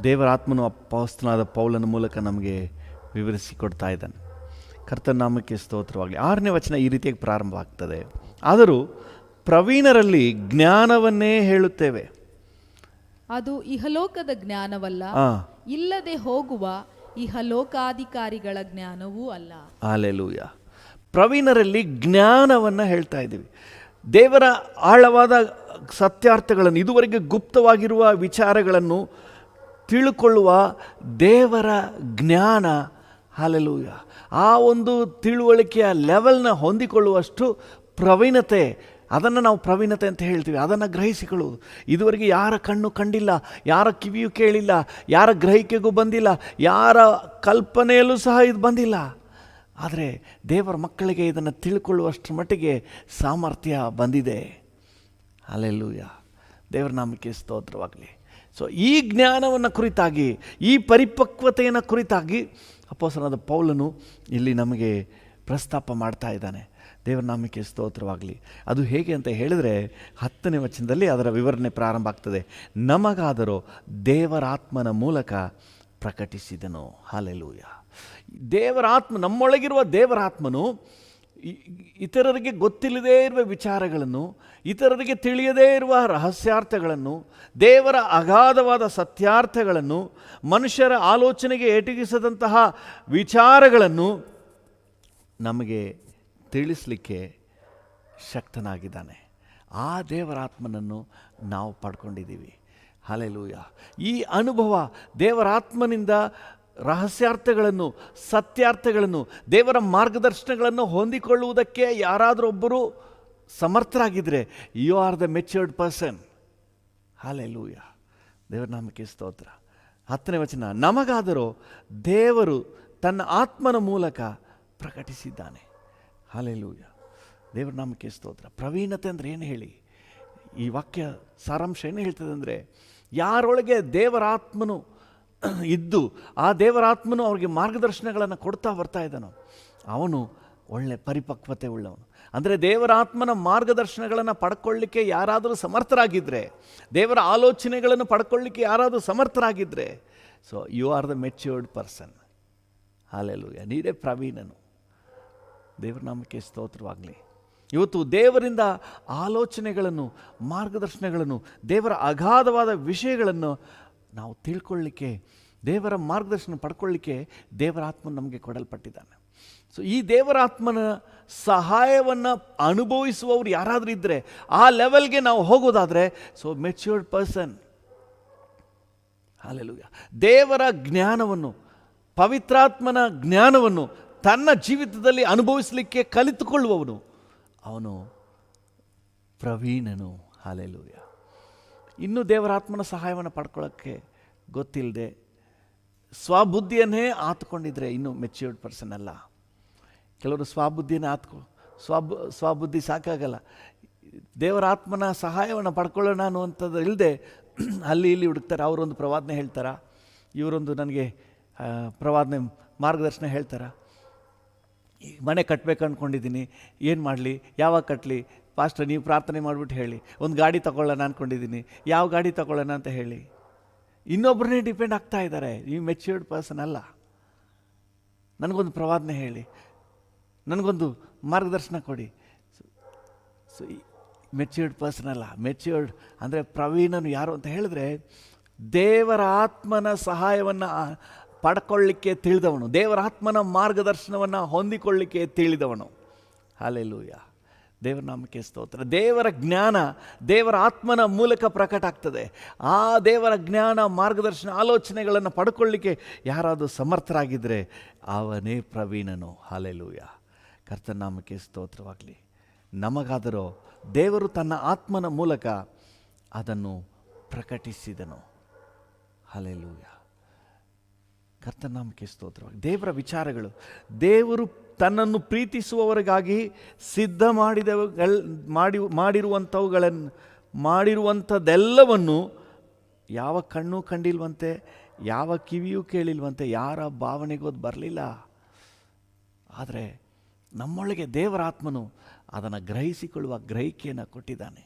ದೇವರಾತ್ಮನು ಅಪೊಸ್ತಲನಾದ ಪೌಲನ ಮೂಲಕ ನಮಗೆ ವಿವರಿಸಿಕೊಡ್ತಾ ಇದ್ದಾನೆ. ಕರ್ತನ ನಾಮಕ್ಕೆ ಸ್ತೋತ್ರವಾಗಲಿ. 6ನೇ ವಚನ ಈ ರೀತಿಯಾಗಿ ಪ್ರಾರಂಭವಾಗ್ತದೆ. ಆದರೂ ಪ್ರವೀಣರಲ್ಲಿ ಜ್ಞಾನವನ್ನೇ ಹೇಳುತ್ತೇವೆ. ಅದು ಇಹಲೋಕದ ಜ್ಞಾನವಲ್ಲ, ಇಲ್ಲದೆ ಹೋಗುವ ಇಹಲೋಕಾಧಿಕಾರಿಗಳ ಜ್ಞಾನವೂ ಅಲ್ಲ. ಹಲ್ಲೆಲೂಯಾ. ಪ್ರವೀಣರಲ್ಲಿ ಜ್ಞಾನವನ್ನು ಹೇಳ್ತಾ ಇದ್ದೀವಿ. ದೇವರ ಆಳವಾದ ಸತ್ಯಾರ್ಥಗಳನ್ನು, ಇದುವರೆಗೆ ಗುಪ್ತವಾಗಿರುವ ವಿಚಾರಗಳನ್ನು ತಿಳುಕೊಳ್ಳುವ ದೇವರ ಜ್ಞಾನ. ಹಲ್ಲೆಲೂಯಾ. ಆ ಒಂದು ತಿಳುವಳಿಕೆಯ ಲೆವೆಲ್ನ ಹೊಂದಿಕೊಳ್ಳುವಷ್ಟು ಪ್ರವೀಣತೆ, ಅದನ್ನು ನಾವು ಪ್ರವೀಣತೆ ಅಂತ ಹೇಳ್ತೀವಿ. ಅದನ್ನು ಗ್ರಹಿಸಿಕೊಳ್ಳುವುದು. ಇದುವರೆಗೆ ಯಾರ ಕಣ್ಣು ಕಂಡಿಲ್ಲ, ಯಾರ ಕಿವಿಯು ಕೇಳಿಲ್ಲ, ಯಾರ ಗ್ರಹಿಕೆಗೂ ಬಂದಿಲ್ಲ, ಯಾರ ಕಲ್ಪನೆಯಲ್ಲೂ ಸಹ ಇದು ಬಂದಿಲ್ಲ. ಆದರೆ ದೇವರ ಮಕ್ಕಳಿಗೆ ಇದನ್ನು ತಿಳ್ಕೊಳ್ಳುವಷ್ಟರ ಮಟ್ಟಿಗೆ ಸಾಮರ್ಥ್ಯ ಬಂದಿದೆ. ಹಲ್ಲೆಲೂಯಾ. ದೇವರ ನಾಮಕ್ಕೆ ಸ್ತೋತ್ರವಾಗಲಿ. ಸೊ ಈ ಜ್ಞಾನವನ್ನು ಕುರಿತಾಗಿ, ಈ ಪರಿಪಕ್ವತೆಯನ್ನು ಕುರಿತಾಗಿ ಅಪೊಸ್ತಲನಾದ ಪೌಲನು ಇಲ್ಲಿ ನಮಗೆ ಪ್ರಸ್ತಾಪ ಮಾಡ್ತಾ ಇದ್ದಾನೆ. ದೇವರ ನಾಮಕ್ಕೆ ಸ್ತೋತ್ರವಾಗಲಿ. ಅದು ಹೇಗೆ ಅಂತ ಹೇಳಿದರೆ 10ನೇ ವಚನದಲ್ಲಿ ಅದರ ವಿವರಣೆ ಪ್ರಾರಂಭ ಆಗ್ತದೆ. ನಮಗಾದರೂ ದೇವರಾತ್ಮನ ಮೂಲಕ ಪ್ರಕಟಿಸಿದನು. ಹಲ್ಲೆಲೂಯಾ. ದೇವರಾತ್ಮ, ನಮ್ಮೊಳಗಿರುವ ದೇವರಾತ್ಮನು ಇತರರಿಗೆ ಗೊತ್ತಿಲ್ಲದೇ ಇರುವ ವಿಚಾರಗಳನ್ನು, ಇತರರಿಗೆ ತಿಳಿಯದೇ ಇರುವ ರಹಸ್ಯಾರ್ಥಗಳನ್ನು, ದೇವರ ಅಗಾಧವಾದ ಸತ್ಯಾರ್ಥಗಳನ್ನು, ಮನುಷ್ಯರ ಆಲೋಚನೆಗೆ ಎಟಗಿಸದಂತಹ ವಿಚಾರಗಳನ್ನು ನಮಗೆ ತಿಳಿಸಲಿಕ್ಕೆ ಶಕ್ತನಾಗಿದ್ದಾನೆ. ಆ ದೇವರಾತ್ಮನನ್ನು ನಾವು ಪಡ್ಕೊಂಡಿದ್ದೀವಿ. ಹಲ್ಲೆಲೂಯಾ. ಈ ಅನುಭವ, ದೇವರಾತ್ಮನಿಂದ ರಹಸ್ಯಾರ್ಥಗಳನ್ನು, ಸತ್ಯಾರ್ಥಗಳನ್ನು, ದೇವರ ಮಾರ್ಗದರ್ಶನಗಳನ್ನು ಹೊಂದಿಕೊಳ್ಳುವುದಕ್ಕೆ ಯಾರಾದರೊಬ್ಬರು ಸಮರ್ಥರಾಗಿದ್ದರೆ you are the matured person. Hallelujah. ದೇವರ ನಾಮಕ್ಕೆ ಸ್ತೋತ್ರ. 10ನೇ ವಚನ, ನಮಗಾದರೂ ದೇವರು ತನ್ನ ಆತ್ಮನ ಮೂಲಕ ಪ್ರಕಟಿಸಿದ್ದಾನೆ. ಹಲ್ಲೆಲೂಯಾ. ದೇವರ ನಾಮಕ್ಕೆ ಸ್ತೋತ್ರ. ಪ್ರವೀಣತೆ ಅಂದರೆ ಏನು ಹೇಳಿ? ಈ ವಾಕ್ಯ ಸಾರಾಂಶ ಏನು ಹೇಳ್ತದೆ ಅಂದರೆ, ಯಾರೊಳಗೆ ದೇವರಾತ್ಮನು ಇದ್ದು ಆ ದೇವರಾತ್ಮನು ಅವ್ರಿಗೆ ಮಾರ್ಗದರ್ಶನಗಳನ್ನು ಕೊಡ್ತಾ ಬರ್ತಾ ಇದ್ದಾನೋ ಅವನು ಒಳ್ಳೆ ಪರಿಪಕ್ವತೆ ಉಳ್ಳವನು. ಅಂದರೆ ದೇವರಾತ್ಮನ ಮಾರ್ಗದರ್ಶನಗಳನ್ನು ಪಡ್ಕೊಳ್ಳಿಕ್ಕೆ ಯಾರಾದರೂ ಸಮರ್ಥರಾಗಿದ್ದರೆ, ದೇವರ ಆಲೋಚನೆಗಳನ್ನು ಪಡ್ಕೊಳ್ಳಿಕ್ಕೆ ಯಾರಾದರೂ ಸಮರ್ಥರಾಗಿದ್ದರೆ, so you are the matured person. Hallelujah. ನೀವೇ ಪ್ರವೀಣನು. ದೇವರ ನಾಮಕ್ಕೆ ಸ್ತೋತ್ರವಾಗಲಿ. ಇವತ್ತು ದೇವರಿಂದ ಆಲೋಚನೆಗಳನ್ನು, ಮಾರ್ಗದರ್ಶನಗಳನ್ನು, ದೇವರ ಅಗಾಧವಾದ ವಿಷಯಗಳನ್ನು ನಾವು ತಿಳ್ಕೊಳ್ಳಿಕ್ಕೆ, ದೇವರ ಮಾರ್ಗದರ್ಶನ ಪಡ್ಕೊಳ್ಳಿಕ್ಕೆ ದೇವರಾತ್ಮನ ನಮಗೆ ಕೊಡಲ್ಪಟ್ಟಿದ್ದಾನೆ. ಸೊ ಈ ದೇವರಾತ್ಮನ ಸಹಾಯವನ್ನು ಅನುಭವಿಸುವವರು ಯಾರಾದರೂ ಇದ್ದರೆ, ಆ ಲೆವೆಲ್ಗೆ ನಾವು ಹೋಗೋದಾದರೆ, ಸೊ ಮೆಚ್ಯೂರ್ಡ್ ಪರ್ಸನ್. ಹಲ್ಲೆಲೂಯಾ. ದೇವರ ಜ್ಞಾನವನ್ನು, ಪವಿತ್ರಾತ್ಮನ ಜ್ಞಾನವನ್ನು ತನ್ನ ಜೀವಿತದಲ್ಲಿ ಅನುಭವಿಸಲಿಕ್ಕೆ ಕಲಿತುಕೊಳ್ಳುವವನು ಅವನು ಪ್ರವೀಣನು. ಹಲ್ಲೆಲೂಯಾ. ಇನ್ನೂ ದೇವರಾತ್ಮನ ಸಹಾಯವನ್ನು ಪಡ್ಕೊಳ್ಳೋಕ್ಕೆ ಗೊತ್ತಿಲ್ಲದೆ ಸ್ವಬುದ್ಧಿಯನ್ನೇ ಆತ್ಕೊಂಡಿದ್ರೆ ಇನ್ನೂ ಮೆಚ್ಯೂರ್ಡ್ ಪರ್ಸನ್ ಅಲ್ಲ. ಕೆಲವರು ಸ್ವಬುದ್ಧಿಯನ್ನೇ ಸ್ವಬುದ್ಧಿ ಸಾಕಾಗಲ್ಲ, ದೇವರ ಆತ್ಮನ ಸಹಾಯವನ್ನು ಪಡ್ಕೊಳ್ಳೋಣ ಅನ್ನುವಂಥದ್ದು ಇಲ್ಲದೆ ಅಲ್ಲಿ ಇಲ್ಲಿ ಹುಡುಕ್ತಾರೆ. ಅವರೊಂದು ಪ್ರವಾದನೆ ಹೇಳ್ತಾರ, ಇವರೊಂದು ನನಗೆ ಪ್ರವಾದನೆ ಮಾರ್ಗದರ್ಶನ ಹೇಳ್ತಾರ. ಈ ಮನೆ ಕಟ್ಟಬೇಕು ಅಂದ್ಕೊಂಡಿದ್ದೀನಿ, ಏನು ಮಾಡಲಿ, ಯಾವಾಗ ಕಟ್ಟಲಿ, ಪಾಸ್ಟರ್ ನೀವು ಪ್ರಾರ್ಥನೆ ಮಾಡಿಬಿಟ್ಟು ಹೇಳಿ. ಒಂದು ಗಾಡಿ ತಗೊಳ್ಳೋಣ ಅಂದ್ಕೊಂಡಿದ್ದೀನಿ, ಯಾವ ಗಾಡಿ ತಗೊಳ್ಳೋಣ ಅಂತ ಹೇಳಿ. ಇನ್ನೊಬ್ಬರನ್ನೇ ಡಿಪೆಂಡ್ ಆಗ್ತಾ ಇದ್ದಾರೆ. ನೀವು ಮೆಚ್ಯೂರ್ಡ್ ಪರ್ಸನ್ ಅಲ್ಲ. ನನಗೊಂದು ಪ್ರವಾದನೆ ಹೇಳಿ, ನನಗೊಂದು ಮಾರ್ಗದರ್ಶನ ಕೊಡಿ. ಸೊ ಮೆಚ್ಯೂರ್ಡ್ ಪರ್ಸನ್ ಅಲ್ಲ. ಮೆಚ್ಯೂರ್ಡ್ ಅಂದರೆ ಪ್ರವೀಣನು ಯಾರು ಅಂತ ಹೇಳಿದ್ರೆ ದೇವರ ಆತ್ಮನ ಸಹಾಯವನ್ನು ಪಡ್ಕೊಳ್ಳಿಕ್ಕೆ ತಿಳಿದವನು, ದೇವರ ಆತ್ಮನ ಮಾರ್ಗದರ್ಶನವನ್ನು ಹೊಂದಿಕೊಳ್ಳಿಕ್ಕೆ ತಿಳಿದವನು. ಹಲ್ಲೆಲೂಯ, ದೇವರ ನಾಮಕ್ಕೆ ಸ್ತೋತ್ರ. ದೇವರ ಜ್ಞಾನ ದೇವರ ಆತ್ಮನ ಮೂಲಕ ಪ್ರಕಟ ಆಗ್ತದೆ. ಆ ದೇವರ ಜ್ಞಾನ, ಮಾರ್ಗದರ್ಶನ, ಆಲೋಚನೆಗಳನ್ನು ಪಡ್ಕೊಳ್ಳಿಕ್ಕೆ ಯಾರಾದರೂ ಸಮರ್ಥರಾಗಿದ್ದರೆ ಅವನೇ ಪ್ರವೀಣನು. ಹಲ್ಲೆಲೂಯ, ಕರ್ತನ ನಾಮಕ್ಕೆ ಸ್ತೋತ್ರವಾಗಲಿ. ನಮಗಾದರೂ ದೇವರು ತನ್ನ ಆತ್ಮನ ಮೂಲಕ ಅದನ್ನು ಪ್ರಕಟಿಸಿದನು. ಹಲ್ಲೆಲೂಯ, ಕರ್ತನ ನಾಮಕ್ಕೆ ಸ್ತೋತ್ರವಾಗಿ. ದೇವರ ವಿಚಾರಗಳು, ದೇವರು ತನ್ನನ್ನು ಪ್ರೀತಿಸುವವರಿಗಾಗಿ ಸಿದ್ಧ ಮಾಡಿರುವಂಥದ್ದೆಲ್ಲವನ್ನು ಯಾವ ಕಣ್ಣು ಕಂಡಿಲ್ವಂತೆ, ಯಾವ ಕಿವಿಯೂ ಕೇಳಿಲ್ವಂತೆ, ಯಾರ ಭಾವನೆಗೂ ಅದು ಬರಲಿಲ್ಲ. ಆದರೆ ನಮ್ಮೊಳಗೆ ದೇವರ ಆತ್ಮನು ಅದನ್ನು ಗ್ರಹಿಸಿಕೊಳ್ಳುವ ಗ್ರಹಿಕೆಯನ್ನು ಕೊಟ್ಟಿದ್ದಾನೆ.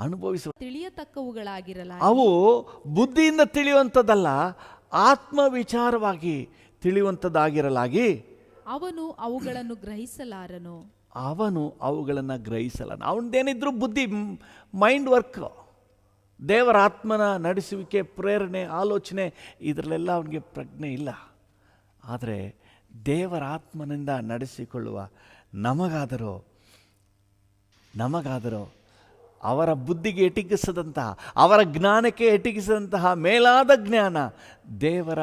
ಅನುಭವಿಸುವ ತಿಳಿಯತಕ್ಕವುಗಳಾಗಿರಲ್ಲ, ಅವು ಬುದ್ಧಿಯಿಂದ ತಿಳಿಯುವಂಥದ್ದಲ್ಲ, ಆತ್ಮ ವಿಚಾರವಾಗಿ ತಿಳಿಯುವಂಥದ್ದಾಗಿರಲಾಗಿ ಅವನು ಅವುಗಳನ್ನು ಗ್ರಹಿಸಲಾರನು. ಅವನು ಅವುಗಳನ್ನು ಗ್ರಹಿಸಲಾರನು. ಅವನದೇನಿದ್ರು ಬುದ್ಧಿ, ಮೈಂಡ್ ವರ್ಕ್, ದೇವರ ಆತ್ಮನ ನಡೆಸುವಿಕೆ, ಪ್ರೇರಣೆ, ಆಲೋಚನೆ ಇದರಲ್ಲೆಲ್ಲ ಅವನಿಗೆ ಪ್ರಜ್ಞೆ ಇಲ್ಲ. ಆದರೆ ದೇವರ ಆತ್ಮನಿಂದ ನಡೆಸಿಕೊಳ್ಳುವ ನಮಗಾದರೂ ಅವರ ಬುದ್ಧಿಗೆ ಎಟಕಿಸದಂತಹ, ಅವರ ಜ್ಞಾನಕ್ಕೆ ಎಟಕಿಸದಂತಹ ಮೇಲಾದ ಜ್ಞಾನ, ದೇವರ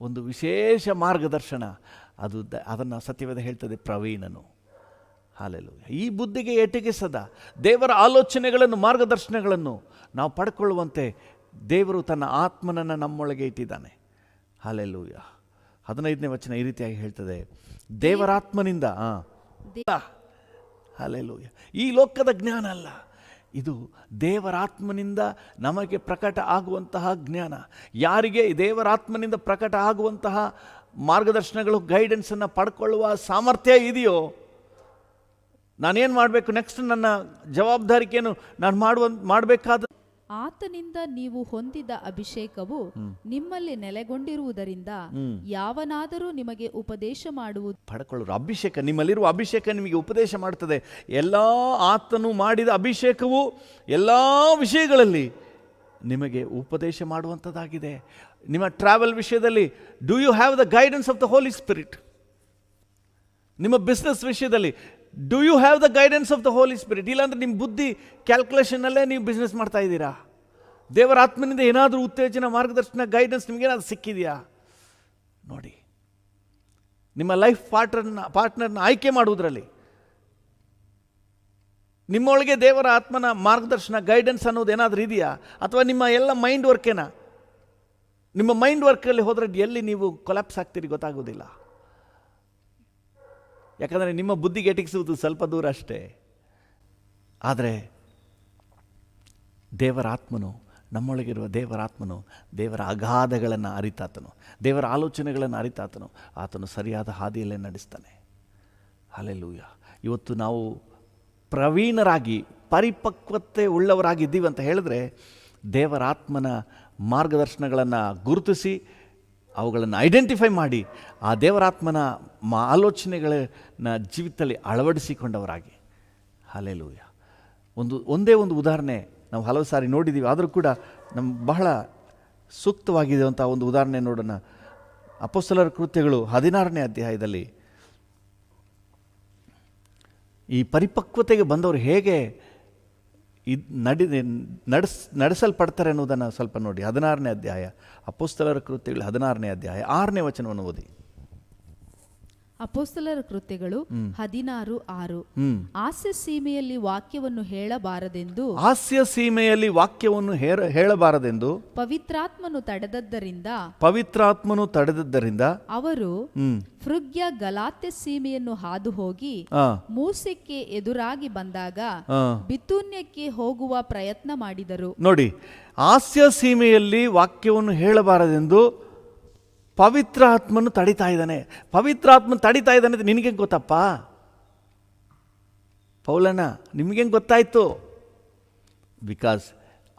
ಒಂದು ವಿಶೇಷ ಮಾರ್ಗದರ್ಶನ, ಅದನ್ನು ಸತ್ಯವೇದ ಹೇಳ್ತದೆ ಪ್ರವೀಣನು. ಹಲ್ಲೆಲೂಯ. ಈ ಬುದ್ಧಿಗೆ ಎಟಕಿಸದ ದೇವರ ಆಲೋಚನೆಗಳನ್ನು, ಮಾರ್ಗದರ್ಶನಗಳನ್ನು ನಾವು ಪಡ್ಕೊಳ್ಳುವಂತೆ ದೇವರು ತನ್ನ ಆತ್ಮನನ್ನು ನಮ್ಮೊಳಗೆ ಇಟ್ಟಿದ್ದಾನೆ. ಹಲ್ಲೆಲೂಯ. 15ನೇ ವಚನ ಈ ರೀತಿಯಾಗಿ ಹೇಳ್ತದೆ, ದೇವರಾತ್ಮನಿಂದ. ಹಲ್ಲೆಲೂಯ. ಈ ಲೋಕದ ಜ್ಞಾನ ಅಲ್ಲ, ಇದು ದೇವರಾತ್ಮನಿಂದ ನಮಗೆ ಪ್ರಕಟ ಆಗುವಂತಹ ಜ್ಞಾನ. ಯಾರಿಗೆ ದೇವರಾತ್ಮನಿಂದ ಪ್ರಕಟ ಆಗುವಂತಹ ಮಾರ್ಗದರ್ಶನಗಳು, ಗೈಡೆನ್ಸನ್ನು ಪಡ್ಕೊಳ್ಳುವ ಸಾಮರ್ಥ್ಯ ಇದೆಯೋ, ನಾನೇನು ಮಾಡಬೇಕು, ನೆಕ್ಸ್ಟ್ ನನ್ನ ಜವಾಬ್ದಾರಿಕೆಯನ್ನು ನಾನು ಮಾಡಬೇಕಾದ ಆತನಿಂದ ನೀವು ಹೊಂದಿದ ಅಭಿಷೇಕವು ನಿಮ್ಮಲ್ಲಿ ನೆಲೆಗೊಂಡಿರುವುದರಿಂದ ಯಾವನಾದರೂ ನಿಮಗೆ ಉಪದೇಶ ಮಾಡುವುದು. ಪಡ್ಕೊಳ್ಳೋರು ಅಭಿಷೇಕ, ನಿಮ್ಮಲ್ಲಿರುವ ಅಭಿಷೇಕ ನಿಮಗೆ ಉಪದೇಶ ಮಾಡ್ತದೆ. ಎಲ್ಲ ಆತನು ಮಾಡಿದ ಅಭಿಷೇಕವು ಎಲ್ಲ ವಿಷಯಗಳಲ್ಲಿ ನಿಮಗೆ ಉಪದೇಶ ಮಾಡುವಂಥದ್ದಾಗಿದೆ. ನಿಮ್ಮ ಟ್ರಾವೆಲ್ ವಿಷಯದಲ್ಲಿ do you have the guidance of the Holi spirit? ನಿಮ್ಮ ಬಿಸ್ನೆಸ್ ವಿಷಯದಲ್ಲಿ do you have the guidance of the Holi spirit? ಇಲ್ಲಾಂದರೆ ನಿಮ್ಮ ಬುದ್ಧಿ ಕ್ಯಾಲ್ಕುಲೇಷನಲ್ಲೇ ನೀವು ಬಿಸ್ನೆಸ್ ಮಾಡ್ತಾ ಇದ್ದೀರಾ? ದೇವರ ಆತ್ಮನಿಂದ ಏನಾದರೂ ಉತ್ತೇಜನ, ಮಾರ್ಗದರ್ಶನ, ಗೈಡೆನ್ಸ್ ನಿಮಗೇನಾದರೂ ಸಿಕ್ಕಿದೆಯಾ? ನೋಡಿ, ನಿಮ್ಮ ಲೈಫ್ ಪಾರ್ಟ್ನರ್ನ ಆಯ್ಕೆ ಮಾಡುವುದರಲ್ಲಿ ನಿಮ್ಮೊಳಗೆ ದೇವರ ಆತ್ಮನ ಮಾರ್ಗದರ್ಶನ, ಗೈಡೆನ್ಸ್ ಅನ್ನೋದು ಏನಾದರೂ ಇದೆಯಾ? ಅಥವಾ ನಿಮ್ಮ ಎಲ್ಲ ಮೈಂಡ್ ವರ್ಕೇನಾ? ನಿಮ್ಮ ಮೈಂಡ್ ವರ್ಕಲ್ಲಿ ಹೋದರೆ ಎಲ್ಲಿ ನೀವು ಕೊಲ್ಯಾಪ್ಸ್ ಆಗ್ತೀರಿ ಗೊತ್ತಾಗೋದಿಲ್ಲ. ಯಾಕಂದರೆ ನಿಮ್ಮ ಬುದ್ಧಿಗೆ ಎಟಕಿಸುವುದು ಸ್ವಲ್ಪ ದೂರ ಅಷ್ಟೇ. ಆದರೆ ದೇವರಾತ್ಮನು, ನಮ್ಮೊಳಗಿರುವ ದೇವರಾತ್ಮನು ದೇವರ ಅಗಾಧಗಳನ್ನು ಅರಿತಾತನು, ದೇವರ ಆಲೋಚನೆಗಳನ್ನು ಅರಿತಾತನು. ಆತನು ಸರಿಯಾದ ಹಾದಿಯಲ್ಲೇ ನಡೆಸ್ತಾನೆ. ಹಲ್ಲೆಲೂಯ. ಇವತ್ತು ನಾವು ಪ್ರವೀಣರಾಗಿ, ಪರಿಪಕ್ವತೆ ಉಳ್ಳವರಾಗಿದ್ದೀವಿ ಅಂತ ಹೇಳಿದ್ರೆ ದೇವರಾತ್ಮನ ಮಾರ್ಗದರ್ಶನಗಳನ್ನು ಗುರುತಿಸಿ ಅವುಗಳನ್ನು ಐಡೆಂಟಿಫೈ ಮಾಡಿ ಆ ದೇವರಾತ್ಮನ ಆಲೋಚನೆಗಳನ್ನ ಜೀವಿತದಲ್ಲಿ ಅಳವಡಿಸಿಕೊಂಡವರಾಗಿ. ಹಲ್ಲೆಲೂಯ. ಒಂದೇ ಒಂದು ಉದಾಹರಣೆ ನಾವು ಹಲವು ಸಾರಿ ನೋಡಿದ್ದೀವಿ, ಆದರೂ ಕೂಡ ಬಹಳ ಸೂಕ್ತವಾಗಿದೆ ಅಂತ ಒಂದು ಉದಾಹರಣೆ ನೋಡೋಣ. ಅಪೊಸ್ತಲರ ಕೃತ್ಯಗಳು 16ನೇ ಅಧ್ಯಾಯದಲ್ಲಿ ಈ ಪರಿಪಕ್ವತೆಗೆ ಬಂದವರು ಹೇಗೆ ನಡೆಸಲ್ಪಡ್ತಾರೆ ಅನ್ನೋದನ್ನು ಸ್ವಲ್ಪ ನೋಡಿ. 16ನೇ ಅಧ್ಯಾಯ, ಅಪೊಸ್ತಲರ ಕೃತ್ಯಗಳು 16ನೇ ಅಧ್ಯಾಯ 6ನೇ ವಚನವನ್ನು ಓದಿ. ಅಪೊಸ್ತಲರ ಕೃತ್ಯಗಳು 16:6. ಹಾಸ್ಯ ಸೀಮೆಯಲ್ಲಿ ವಾಕ್ಯವನ್ನು ಹೇಳಬಾರದೆಂದು ಹಾಸ್ಯ ಸೀಮೆಯಲ್ಲಿ ವಾಕ್ಯವನ್ನು ಹೇಳಬಾರದೆಂದು ಪವಿತ್ರಾತ್ಮನು ತಡೆದದ್ದರಿಂದ ಅವರು ಫ್ರುಗ್ಯ ಗಲಾತ್ಯ ಸೀಮೆಯನ್ನು ಹಾದು ಹೋಗಿ ಮೂಸ್ಯಕ್ಕೆ ಎದುರಾಗಿ ಬಂದಾಗ ಬಿತೂನ್ಯಕ್ಕೆ ಹೋಗುವ ಪ್ರಯತ್ನ ಮಾಡಿದರು. ನೋಡಿ, ಹಾಸ್ಯ ಸೀಮೆಯಲ್ಲಿ ವಾಕ್ಯವನ್ನು ಹೇಳಬಾರದೆಂದು ಪವಿತ್ರಾತ್ಮನು ತಡಿತಾ ಇದ್ದಾನೆ. ಪವಿತ್ರಾತ್ಮನು ತಡಿತಾ ಇದ್ದಾನೆ ಅಂತ ನಿನಗೆ ಗೊತ್ತಪ್ಪ ಪೌಲನ, ನಿಮಗೇನು ಗೊತ್ತಾಯಿತು? ಬಿಕಾಸ್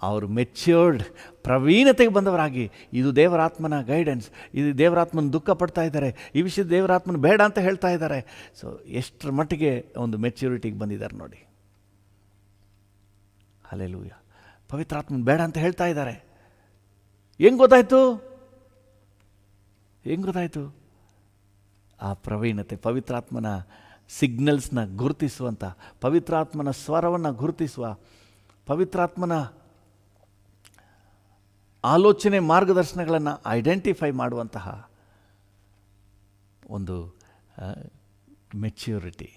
ಅವರು ಮೆಚ್ಯೂರ್ಡ್, ಪ್ರವೀಣತೆಗೆ ಬಂದವರಾಗಿ, ಇದು ದೇವರಾತ್ಮನ ಗೈಡೆನ್ಸ್, ಇದು ದೇವರಾತ್ಮನ ದುಃಖ ಪಡ್ತಾ ಇದ್ದಾರೆ, ಈ ವಿಷಯ ದೇವರಾತ್ಮನ ಬೇಡ ಅಂತ ಹೇಳ್ತಾ ಇದ್ದಾರೆ. ಸೊ ಎಷ್ಟರ ಮಟ್ಟಿಗೆ ಒಂದು ಮೆಚ್ಯೂರಿಟಿಗೆ ಬಂದಿದ್ದಾರೆ ನೋಡಿ. ಹಲ್ಲೆಲೂಯ. ಪವಿತ್ರಾತ್ಮನ ಬೇಡ ಅಂತ ಹೇಳ್ತಾ ಇದ್ದಾರೆ. ಹೆಂಗೆ ಗೊತ್ತಾಯಿತು? ಆ ಪ್ರವೀಣತೆ, ಪವಿತ್ರಾತ್ಮನ ಸಿಗ್ನಲ್ಸ್ನ ಗುರುತಿಸುವಂಥ, ಪವಿತ್ರಾತ್ಮನ ಸ್ವರವನ್ನು ಗುರುತಿಸುವ, ಪವಿತ್ರಾತ್ಮನ ಆಲೋಚನೆ ಮಾರ್ಗದರ್ಶನಗಳನ್ನು ಐಡೆಂಟಿಫೈ ಮಾಡುವಂತಹ ಒಂದು ಮೆಚ್ಯೂರಿಟಿ.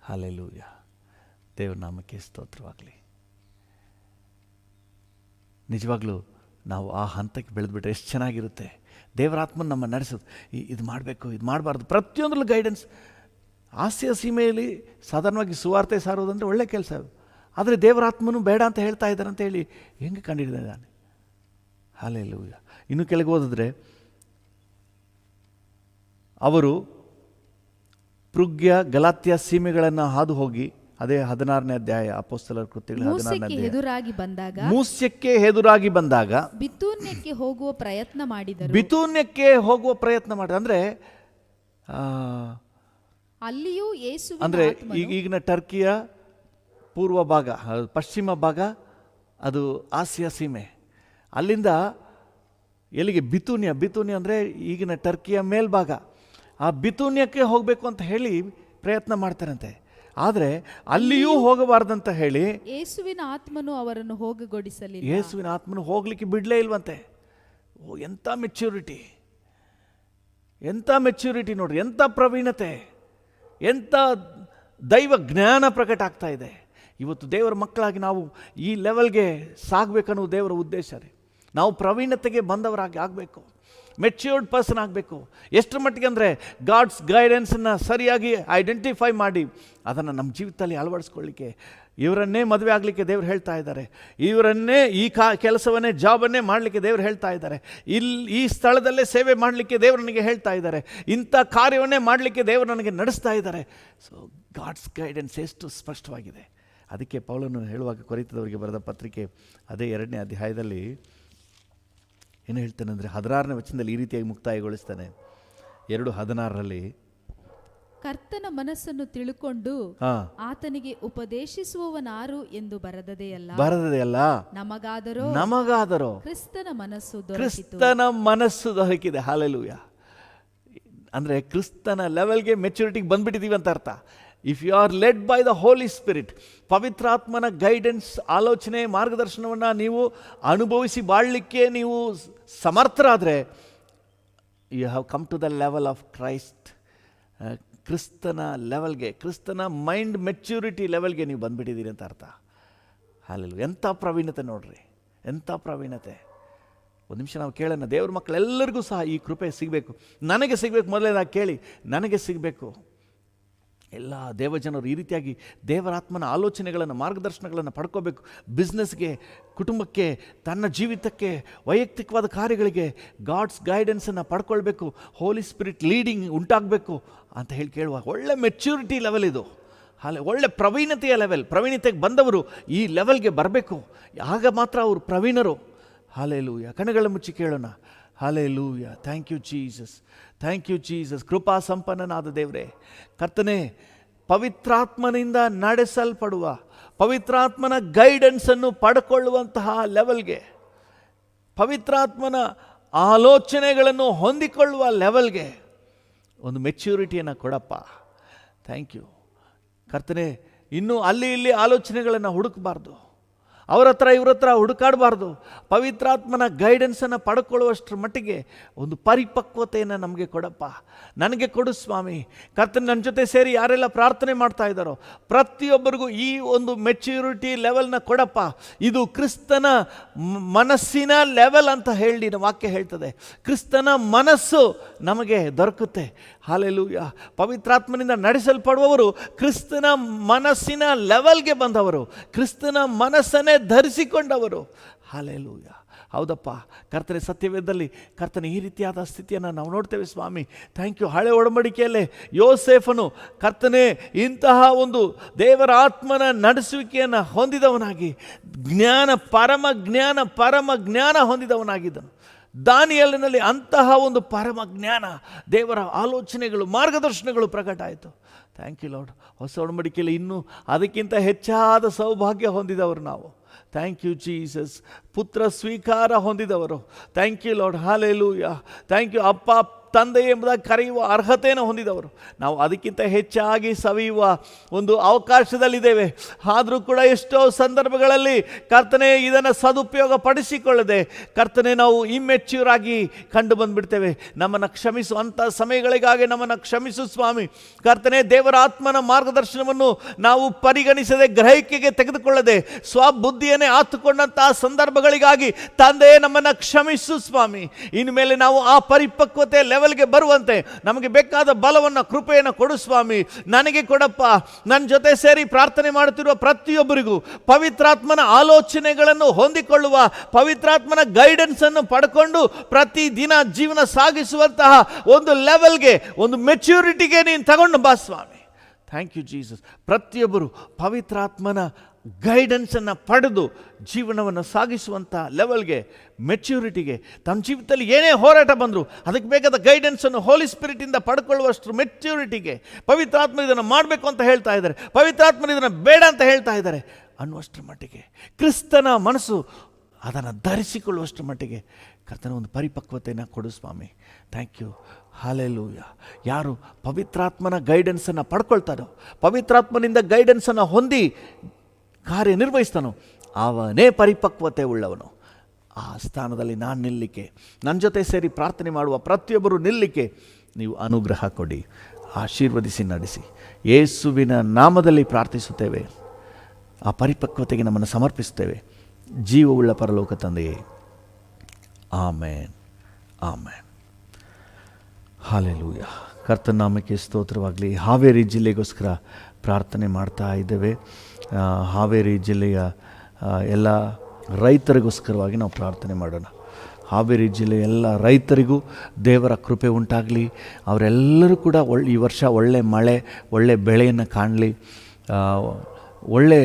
ಹಲ್ಲೆಲೂಯ. ದೇವರ ನಾಮಕ್ಕೆ ಸ್ತೋತ್ರವಾಗಲಿ. ನಿಜವಾಗ್ಲೂ ನಾವು ಆ ಹಂತಕ್ಕೆ ಬೆಳೆದ್ಬಿಟ್ರೆ ಎಷ್ಟು ಚೆನ್ನಾಗಿರುತ್ತೆ. ದೇವರಾತ್ಮನ ನಮ್ಮ ನಡೆಸೋದು, ಇದು ಮಾಡಬೇಕು, ಇದು ಮಾಡಬಾರ್ದು, ಪ್ರತಿಯೊಂದರಲ್ಲೂ ಗೈಡೆನ್ಸ್. ಹಾಸ್ಯ ಸೀಮೆಯಲ್ಲಿ ಸಾಧಾರಣವಾಗಿ ಸುವಾರ್ತೆ ಸಾರೋದಂದರೆ ಒಳ್ಳೆ ಕೆಲಸ. ಆದರೆ ದೇವರಾತ್ಮನು ಬೇಡ ಅಂತ ಹೇಳ್ತಾ ಇದ್ದಾರೆ ಅಂತ ಹೇಳಿ ಹೆಂಗೆ ಕಂಡುಹಿಡಿದಿದ್ದಾನೆ. ಹಲ್ಲೆಲೂಯ. ಇನ್ನು ಕೆಳಗೆ ಓದಿದ್ರೆ, ಅವರು ಫ್ರುಗ್ಯ ಗಲಾತ್ಯ ಸೀಮೆಗಳನ್ನು ಹಾದು ಹೋಗಿ, ಅದೇ 16ನೇ ಅಧ್ಯಾಯ ಅಪೊಸ್ತಲರ ಕೃತ್ಯಗಳು 16ನೇ ಅಧ್ಯಾಯ, ಮೂಸ್ಯಕ್ಕೆ ಎದುರಾಗಿ ಬಂದಾಗ ಬಿತೂನ್ಯಕ್ಕೆ ಹೋಗುವ ಪ್ರಯತ್ನ ಮಾಡಿದರು. ಅಂದ್ರೆ ಅಲ್ಲಿಯೂ ಯೇಸುವಿನ ಅಂದ್ರೆ ಈಗಿನ ಟರ್ಕಿಯ ಪೂರ್ವ ಭಾಗ, ಪಶ್ಚಿಮ ಭಾಗ, ಅದು ಆಸಿಯಾ ಸೀಮೆ. ಅಲ್ಲಿಂದ ಎಲ್ಲಿಗೆ? ಬಿತೂನ್ಯ ಅಂದರೆ ಈಗಿನ ಟರ್ಕಿಯ ಮೇಲ್ಭಾಗ. ಆ ಬಿತೂನ್ಯಕ್ಕೆ ಹೋಗಬೇಕು ಅಂತ ಹೇಳಿ ಪ್ರಯತ್ನ ಮಾಡ್ತಾರಂತೆ. ಆದರೆ ಅಲ್ಲಿಯೂ ಹೋಗಬಾರ್ದಂತ ಹೇಳಿ ಯೇಸುವಿನ ಆತ್ಮನು ಅವರನ್ನು ಹೋಗಗೊಡಿಸಲಿಲ್ಲ. ಯೇಸುವಿನ ಆತ್ಮನು ಹೋಗ್ಲಿಕ್ಕೆ ಬಿಡಲೇ ಇಲ್ವಂತೆ. ಎಂಥ ಮೆಚ್ಯೂರಿಟಿ ನೋಡ್ರಿ, ಎಂಥ ಪ್ರವೀಣತೆ, ಎಂಥ ದೈವ ಜ್ಞಾನ ಪ್ರಕಟ ಆಗ್ತಾ ಇದೆ. ಇವತ್ತು ದೇವರ ಮಕ್ಕಳಾಗಿ ನಾವು ಈ ಲೆವೆಲ್ಗೆ ಸಾಗಬೇಕನ್ನೋ ದೇವರ ಉದ್ದೇಶ ರೀ. ನಾವು ಪ್ರವೀಣತೆಗೆ ಬಂದವರಾಗಿ ಆಗಬೇಕು, ಮೆಚ್ಯೂರ್ಡ್ ಪರ್ಸನ್ ಆಗಬೇಕು. ಎಷ್ಟರ ಮಟ್ಟಿಗೆ ಅಂದರೆ ಗಾಡ್ಸ್ ಗೈಡೆನ್ಸನ್ನು ಸರಿಯಾಗಿ ಐಡೆಂಟಿಫೈ ಮಾಡಿ ಅದನ್ನು ನಮ್ಮ ಜೀವಿತದಲ್ಲಿ ಅಳವಡಿಸ್ಕೊಳ್ಳಿಕ್ಕೆ, ಇವರನ್ನೇ ಮದುವೆ ಆಗಲಿಕ್ಕೆ ದೇವರು ಹೇಳ್ತಾ ಇದ್ದಾರೆ, ಇವರನ್ನೇ ಈ ಕೆಲಸವನ್ನೇ ಜಾಬನ್ನೇ ಮಾಡಲಿಕ್ಕೆ ದೇವರು ಹೇಳ್ತಾ ಇದ್ದಾರೆ, ಈ ಸ್ಥಳದಲ್ಲೇ ಸೇವೆ ಮಾಡಲಿಕ್ಕೆ ದೇವರು ನನಗೆ ಹೇಳ್ತಾ ಇದ್ದಾರೆ, ಇಂಥ ಕಾರ್ಯವನ್ನೇ ಮಾಡಲಿಕ್ಕೆ ದೇವರು ನನಗೆ ನಡೆಸ್ತಾ ಇದ್ದಾರೆ. ಸೊ ಗಾಡ್ಸ್ ಗೈಡೆನ್ಸ್ ಎಷ್ಟು ಸ್ಪಷ್ಟವಾಗಿದೆ. ಅದಕ್ಕೆ ಪೌಲನು ಹೇಳುವಾಗ ಕೊರಿಂಥದವರಿಗೆ ಬರೆದ ಪತ್ರಿಕೆ ಅದೇ 2ನೇ ಅಧ್ಯಾಯದಲ್ಲಿ ಏನು ಹೇಳ್ತಾನೆ ಅಂದರೆ 16ನೇ ವಚನದಲ್ಲಿ ಈ ರೀತಿಯಾಗಿ ಮುಕ್ತಾಯಗೊಳಿಸ್ತಾನೆ. 2:16 ಕರ್ತನ ಮನಸ್ಸನ್ನು ತಿಳುಕೊಂಡು ಆತನಿಗೆ ಉಪದೇಶಿಸುವವನಾರು ಎಂದು ಬರೆದದೇ ಅಲ್ಲ, ನಮಗಾದರೋ ಕ್ರಿಸ್ತನ ಮನಸ್ಸು ದೊರಕಿದೆ. ಹಲ್ಲೆಲೂಯಾ. ಅಂದರೆ ಕ್ರಿಸ್ತನ ಲೆವೆಲ್ಗೆ ಮೆಚುರಿಟಿಗೆ ಬಂದ್ಬಿಟ್ಟಿದ್ದೀವಿ ಅಂತ ಅರ್ಥ. If you are led by the Holi Spirit, ಪವಿತ್ರಾತ್ಮನ ಗೈಡೆನ್ಸ್, ಆಲೋಚನೆ, ಮಾರ್ಗದರ್ಶನವನ್ನು ನೀವು ಅನುಭವಿಸಿ ಬಾಳಲಿಕ್ಕೆ ನೀವು ಸಮರ್ಥರಾದರೆ, you have come to the level of Christ. ಕ್ರಿಸ್ತನ ಲೆವೆಲ್ಗೆ, ಕ್ರಿಸ್ತನ ಮೈಂಡ್ ಮೆಚ್ಯೂರಿಟಿ ಲೆವೆಲ್ಗೆ ನೀವು ಬಂದುಬಿಟ್ಟಿದ್ದೀರಿ ಅಂತ ಅರ್ಥ. ಹಲ್ಲೆಲೂಯಾ. ಎಂಥ ಪ್ರವೀಣತೆ ನೋಡ್ರಿ, ಎಂಥ ಪ್ರವೀಣತೆ. ಒಂದು ನಿಮಿಷ ನಾವು ಕೇಳೋಣ, ದೇವ್ರ ಮಕ್ಕಳೆಲ್ಲರಿಗೂ ಸಹ ಈ ಕೃಪೆ ಸಿಗಬೇಕು, ನನಗೆ ಸಿಗಬೇಕು. ಮೊದಲನೇದಾಗಿ ಕೇಳಿ, ನನಗೆ ಸಿಗಬೇಕು. ಎಲ್ಲ ದೇವಜನರು ಈ ರೀತಿಯಾಗಿ ದೇವರಾತ್ಮನ ಆಲೋಚನೆಗಳನ್ನು, ಮಾರ್ಗದರ್ಶನಗಳನ್ನು ಪಡ್ಕೋಬೇಕು. ಬಿಸ್ನೆಸ್ಗೆ, ಕುಟುಂಬಕ್ಕೆ, ತನ್ನ ಜೀವಿತಕ್ಕೆ, ವೈಯಕ್ತಿಕವಾದ ಕಾರ್ಯಗಳಿಗೆ ಗಾಡ್ಸ್ ಗೈಡೆನ್ಸನ್ನು ಪಡ್ಕೊಳ್ಬೇಕು. ಹೋಲಿ ಸ್ಪಿರಿಟ್ ಲೀಡಿಂಗ್ ಉಂಟಾಗಬೇಕು ಅಂತ ಹೇಳಿ ಕೇಳುವಾಗ ಒಳ್ಳೆ ಮೆಚ್ಯೂರಿಟಿ ಲೆವೆಲ್ ಇದು. ಒಳ್ಳೆ ಪ್ರವೀಣತೆಯ ಲೆವೆಲ್. ಪ್ರವೀಣತೆಗೆ ಬಂದವರು ಈ ಲೆವೆಲ್ಗೆ ಬರಬೇಕು, ಆಗ ಮಾತ್ರ ಅವರು ಪ್ರವೀಣರು. ಹಲ್ಲೆಲೂಯಾ. ಕಣ್ಣುಗಳ ಮುಚ್ಚಿ ಕೇಳೋಣ. Hallelujah. Thank you Jesus, thank you Jesus. ಕೃಪಾ ಸಂಪನ್ನನಾದ ದೇವರೇ, ಕರ್ತನೇ, ಪವಿತ್ರಾತ್ಮನಿಂದ ನಡೆಸಲ್ಪಡುವ, ಪವಿತ್ರಾತ್ಮನ ಗೈಡೆನ್ಸನ್ನು ಪಡ್ಕೊಳ್ಳುವಂತಹ ಲೆವೆಲ್ಗೆ, ಪವಿತ್ರಾತ್ಮನ ಆಲೋಚನೆಗಳನ್ನು ಹೊಂದಿಕೊಳ್ಳುವ ಲೆವೆಲ್ಗೆ ಒಂದು ಮೆಚ್ಯೂರಿಟಿಯನ್ನು ಕೊಡಪ್ಪ. ಥ್ಯಾಂಕ್ ಯು ಕರ್ತನೇ. ಇನ್ನೂ ಅಲ್ಲಿ ಇಲ್ಲಿ ಆಲೋಚನೆಗಳನ್ನು ಹುಡುಕಬಾರ್ದು, ಅವ್ರ ಹತ್ರ ಇವ್ರ ಹತ್ರ ಹುಡುಕಾಡಬಾರ್ದು. ಪವಿತ್ರಾತ್ಮನ ಗೈಡೆನ್ಸನ್ನು ಪಡ್ಕೊಳ್ಳುವಷ್ಟರ ಮಟ್ಟಿಗೆ ಒಂದು ಪರಿಪಕ್ವತೆಯನ್ನು ನಮಗೆ ಕೊಡಪ್ಪ, ನನಗೆ ಕೊಡು ಸ್ವಾಮಿ. ಕರ್ತನ ನನ್ನ ಜೊತೆ ಸೇರಿ ಯಾರೆಲ್ಲ ಪ್ರಾರ್ಥನೆ ಮಾಡ್ತಾ ಇದ್ದಾರೋ ಪ್ರತಿಯೊಬ್ಬರಿಗೂ ಈ ಒಂದು ಮೆಚ್ಯೂರಿಟಿ ಲೆವೆಲ್ನ ಕೊಡಪ್ಪ. ಇದು ಕ್ರಿಸ್ತನ ಮನಸ್ಸಿನ ಲೆವೆಲ್ ಅಂತ ಹೇಳಿ ವಾಕ್ಯ ಹೇಳ್ತದೆ. ಕ್ರಿಸ್ತನ ಮನಸ್ಸು ನಮಗೆ ದೊರಕುತ್ತೆ. ಹಾಲೆಲೂಯ. ಪವಿತ್ರಾತ್ಮನಿಂದ ನಡೆಸಲ್ಪಡುವವರು ಕ್ರಿಸ್ತನ ಮನಸ್ಸಿನ ಲೆವೆಲ್ಗೆ ಬಂದವರು, ಕ್ರಿಸ್ತನ ಮನಸ್ಸನ್ನೇ ಧರಿಸಿಕೊಂಡವರು. ಹಾಲೆಲೂಯ. ಹೌದಪ್ಪ ಕರ್ತನೆ, ಸತ್ಯವೇದದಲ್ಲಿ ಕರ್ತನೆ ಈ ರೀತಿಯಾದ ಸ್ಥಿತಿಯನ್ನು ನಾವು ನೋಡ್ತೇವೆ ಸ್ವಾಮಿ. Thank you. ಹಳೆ ಒಡಂಬಡಿಕೆಯಲ್ಲೇ ಯೋಸೇಫನು ಕರ್ತನೆ ಇಂತಹ ಒಂದು ದೇವರ ಆತ್ಮನ ನಡೆಸುವಿಕೆಯನ್ನು ಹೊಂದಿದವನಾಗಿ ಪರಮ ಜ್ಞಾನ ಹೊಂದಿದವನಾಗಿದ್ದನು. ದಾನಿಯೇಲನಲ್ಲಿ ಅಂತಹ ಒಂದು ಪರಮ ಜ್ಞಾನ, ದೇವರ ಆಲೋಚನೆಗಳು, ಮಾರ್ಗದರ್ಶನಗಳು ಪ್ರಕಟ ಆಯಿತು. Thank you lord. ಹೊಸ ಒಡಂಬಡಿಕೆಯಲ್ಲಿ ಇನ್ನೂ ಅದಕ್ಕಿಂತ ಹೆಚ್ಚಾದ ಸೌಭಾಗ್ಯ ಹೊಂದಿದವರು ನಾವು. Thank you Jesus. ಪುತ್ರ ಸ್ವೀಕಾರ ಹೊಂದಿದವರು. Thank you lord. Hallelujah. Thank you ಅಪ್ಪ, ತಂದೆ ಎಂಬುದಾಗಿ ಕರೆಯುವ ಅರ್ಹತೆಯನ್ನು ಹೊಂದಿದವರು ನಾವು. ಅದಕ್ಕಿಂತ ಹೆಚ್ಚಾಗಿ ಸವಿಯುವ ಒಂದು ಅವಕಾಶದಲ್ಲಿದ್ದೇವೆ. ಆದರೂ ಕೂಡ ಎಷ್ಟೋ ಸಂದರ್ಭಗಳಲ್ಲಿ ಕರ್ತನೆ ಇದನ್ನು ಸದುಪಯೋಗ ಪಡಿಸಿಕೊಳ್ಳದೆ ಕರ್ತನೆ ನಾವು ಇಮ್ಮೆಚ್ಯೂರ್ ಆಗಿ ಕಂಡು ಬಂದುಬಿಡ್ತೇವೆ. ನಮ್ಮನ್ನು ಕ್ಷಮಿಸು, ಅಂಥ ಸಮಯಗಳಿಗಾಗಿ ನಮ್ಮನ್ನು ಕ್ಷಮಿಸು ಸ್ವಾಮಿ. ಕರ್ತನೆ, ದೇವರ ಆತ್ಮನ ಮಾರ್ಗದರ್ಶನವನ್ನು ನಾವು ಪರಿಗಣಿಸದೆ, ಗ್ರಹಿಕೆಗೆ ತೆಗೆದುಕೊಳ್ಳದೆ ಸ್ವಬುದ್ಧಿಯನ್ನೇ ಆತುಕೊಂಡಂತಹ ಸಂದರ್ಭಗಳಿಗಾಗಿ ತಂದೆ ನಮ್ಮನ್ನು ಕ್ಷಮಿಸು ಸ್ವಾಮಿ. ಇನ್ಮೇಲೆ ನಾವು ಆ ಪರಿಪಕ್ವತೆ ಲೆವೆಲ್ಗೆ ಬರುವಂತೆ ನಮಗೆ ಬೇಕಾದ ಬಲವನ್ನು, ಕೃಪೆಯನ್ನು ಕೊಡು ಸ್ವಾಮಿ. ನನಗೆ ಕೊಡಪ್ಪ. ನನ್ನ ಜೊತೆ ಸೇರಿ ಪ್ರಾರ್ಥನೆ ಮಾಡುತ್ತಿರುವ ಪ್ರತಿಯೊಬ್ಬರಿಗೂ ಪವಿತ್ರಾತ್ಮನ ಆಲೋಚನೆಗಳನ್ನು ಹೊಂದಿಕೊಳ್ಳುವ, ಪವಿತ್ರಾತ್ಮನ ಗೈಡೆನ್ಸ್ ಅನ್ನು ಪಡ್ಕೊಂಡು ಪ್ರತಿದಿನ ಜೀವನ ಸಾಗಿಸುವಂತಹ ಒಂದು ಲೆವೆಲ್ಗೆ, ಒಂದು ಮೆಚ್ಯೂರಿಟಿಗೆ ನೀನು ತಗೊಂಡು ಬಾ ಸ್ವಾಮಿ. Thank you Jesus. ಪ್ರತಿಯೊಬ್ಬರು ಪವಿತ್ರಾತ್ಮನ ಗೈಡೆನ್ಸನ್ನು ಪಡೆದು ಜೀವನವನ್ನು ಸಾಗಿಸುವಂಥ ಲೆವೆಲ್ಗೆ, ಮೆಚ್ಯೂರಿಟಿಗೆ, ತಮ್ಮ ಜೀವಿತದಲ್ಲಿ ಏನೇ ಹೋರಾಟ ಬಂದರೂ ಅದಕ್ಕೆ ಬೇಕಾದ ಗೈಡೆನ್ಸನ್ನು ಹೋಲಿ ಸ್ಪಿರಿಟಿಂದ ಪಡ್ಕೊಳ್ಳುವಷ್ಟು ಮೆಚ್ಯೂರಿಟಿಗೆ, ಪವಿತ್ರಾತ್ಮ ಇದನ್ನು ಮಾಡಬೇಕು ಅಂತ ಹೇಳ್ತಾ ಇದ್ದಾರೆ, ಪವಿತ್ರಾತ್ಮ ಇದನ್ನು ಬೇಡ ಅಂತ ಹೇಳ್ತಾ ಇದ್ದಾರೆ ಅನ್ನುವಷ್ಟರ ಮಟ್ಟಿಗೆ, ಕ್ರಿಸ್ತನ ಮನಸ್ಸು ಅದನ್ನು ಧರಿಸಿಕೊಳ್ಳುವಷ್ಟರ ಮಟ್ಟಿಗೆ ಕರ್ತನ ಒಂದು ಪರಿಪಕ್ವತೆಯನ್ನು ಕೊಡು ಸ್ವಾಮಿ. Thank you. ಹಾಲೆಲೂಯ. ಯಾರು ಪವಿತ್ರಾತ್ಮನ ಗೈಡೆನ್ಸನ್ನು ಪಡ್ಕೊಳ್ತಾರೋ, ಪವಿತ್ರಾತ್ಮನಿಂದ ಗೈಡೆನ್ಸನ್ನು ಹೊಂದಿ ಕಾರ್ಯನಿರ್ವಹಿಸ್ತಾನೋ ಅವನೇ ಪರಿಪಕ್ವತೆ ಉಳ್ಳವನು. ಆ ಸ್ಥಾನದಲ್ಲಿ ನಾನು ನಿಲ್ಲಲಿಕ್ಕೆ, ನನ್ನ ಜೊತೆ ಸೇರಿ ಪ್ರಾರ್ಥನೆ ಮಾಡುವ ಪ್ರತಿಯೊಬ್ಬರು ನಿಲ್ಲಲಿಕ್ಕೆ ನೀವು ಅನುಗ್ರಹ ಕೊಡಿ, ಆಶೀರ್ವದಿಸಿ ನಡೆಸಿ. ಯೇಸುವಿನ ನಾಮದಲ್ಲಿ ಪ್ರಾರ್ಥಿಸುತ್ತೇವೆ. ಆ ಪರಿಪಕ್ವತೆಗೆ ನಮ್ಮನ್ನು ಸಮರ್ಪಿಸುತ್ತೇವೆ. ಜೀವವುಳ್ಳ ಪರಲೋಕ ತಂದೆಯೇ, ಆಮೇನ್, ಆಮೇನ್. ಹಾಲೆಲೂಯ. ಕರ್ತನ ನಾಮಕ್ಕೆ ಸ್ತೋತ್ರವಾಗಲಿ. ಹಾವೇರಿ ಜಿಲ್ಲೆಗೋಸ್ಕರ ಪ್ರಾರ್ಥನೆ ಮಾಡ್ತಾ ಇದ್ದೇವೆ. ಹಾವೇರಿ ಜಿಲ್ಲೆಯ ಎಲ್ಲ ರೈತರಿಗೋಸ್ಕರವಾಗಿ ನಾವು ಪ್ರಾರ್ಥನೆ ಮಾಡೋಣ. ಹಾವೇರಿ ಜಿಲ್ಲೆಯ ಎಲ್ಲ ರೈತರಿಗೂ ದೇವರ ಕೃಪೆ ಉಂಟಾಗಲಿ. ಅವರೆಲ್ಲರೂ ಕೂಡ ಈ ವರ್ಷ ಒಳ್ಳೆ ಮಳೆ, ಒಳ್ಳೆ ಬೆಳೆಯನ್ನು ಕಾಣಲಿ, ಒಳ್ಳೆ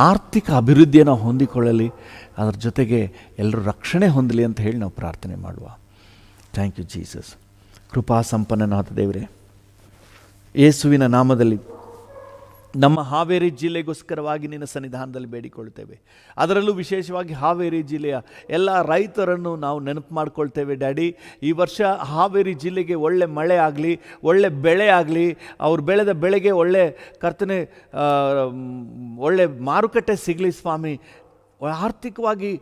ಆರ್ಥಿಕ ಅಭಿವೃದ್ಧಿಯನ್ನು ಹೊಂದಿಕೊಳ್ಳಲಿ, ಅದರ ಜೊತೆಗೆ ಎಲ್ಲರೂ ರಕ್ಷಣೆ ಹೊಂದಲಿ ಅಂತ ಹೇಳಿ ನಾವು ಪ್ರಾರ್ಥನೆ ಮಾಡುವ. Thank you Jesus. ಕೃಪಾ ಸಂಪನ್ನನಾದ ದೇವರೇ, ಯೇಸುವಿನ ನಾಮದಲ್ಲಿ ನಮ್ಮ ಹಾವೇರಿ ಜಿಲ್ಲೆಗೋಸ್ಕರವಾಗಿ ನಿನ್ನ ಸನ್ನಿಧಾನದಲ್ಲಿ ಬೇಡಿಕೊಳ್ತೇವೆ. ಅದರಲ್ಲೂ ವಿಶೇಷವಾಗಿ ಹಾವೇರಿ ಜಿಲ್ಲೆಯ ಎಲ್ಲ ರೈತರನ್ನು ನಾವು ನೆನಪು ಮಾಡ್ಕೊಳ್ತೇವೆ ಡ್ಯಾಡಿ. ಈ ವರ್ಷ ಹಾವೇರಿ ಜಿಲ್ಲೆಗೆ ಒಳ್ಳೆ ಮಳೆ ಆಗಲಿ, ಒಳ್ಳೆ ಬೆಳೆ ಆಗಲಿ, ಅವ್ರು ಬೆಳೆದ ಬೆಳೆಗೆ ಒಳ್ಳೆ ಕರ್ತನೆ ಒಳ್ಳೆ ಮಾರುಕಟ್ಟೆ ಸಿಗಲಿ ಸ್ವಾಮಿ. ಆರ್ಥಿಕವಾಗಿ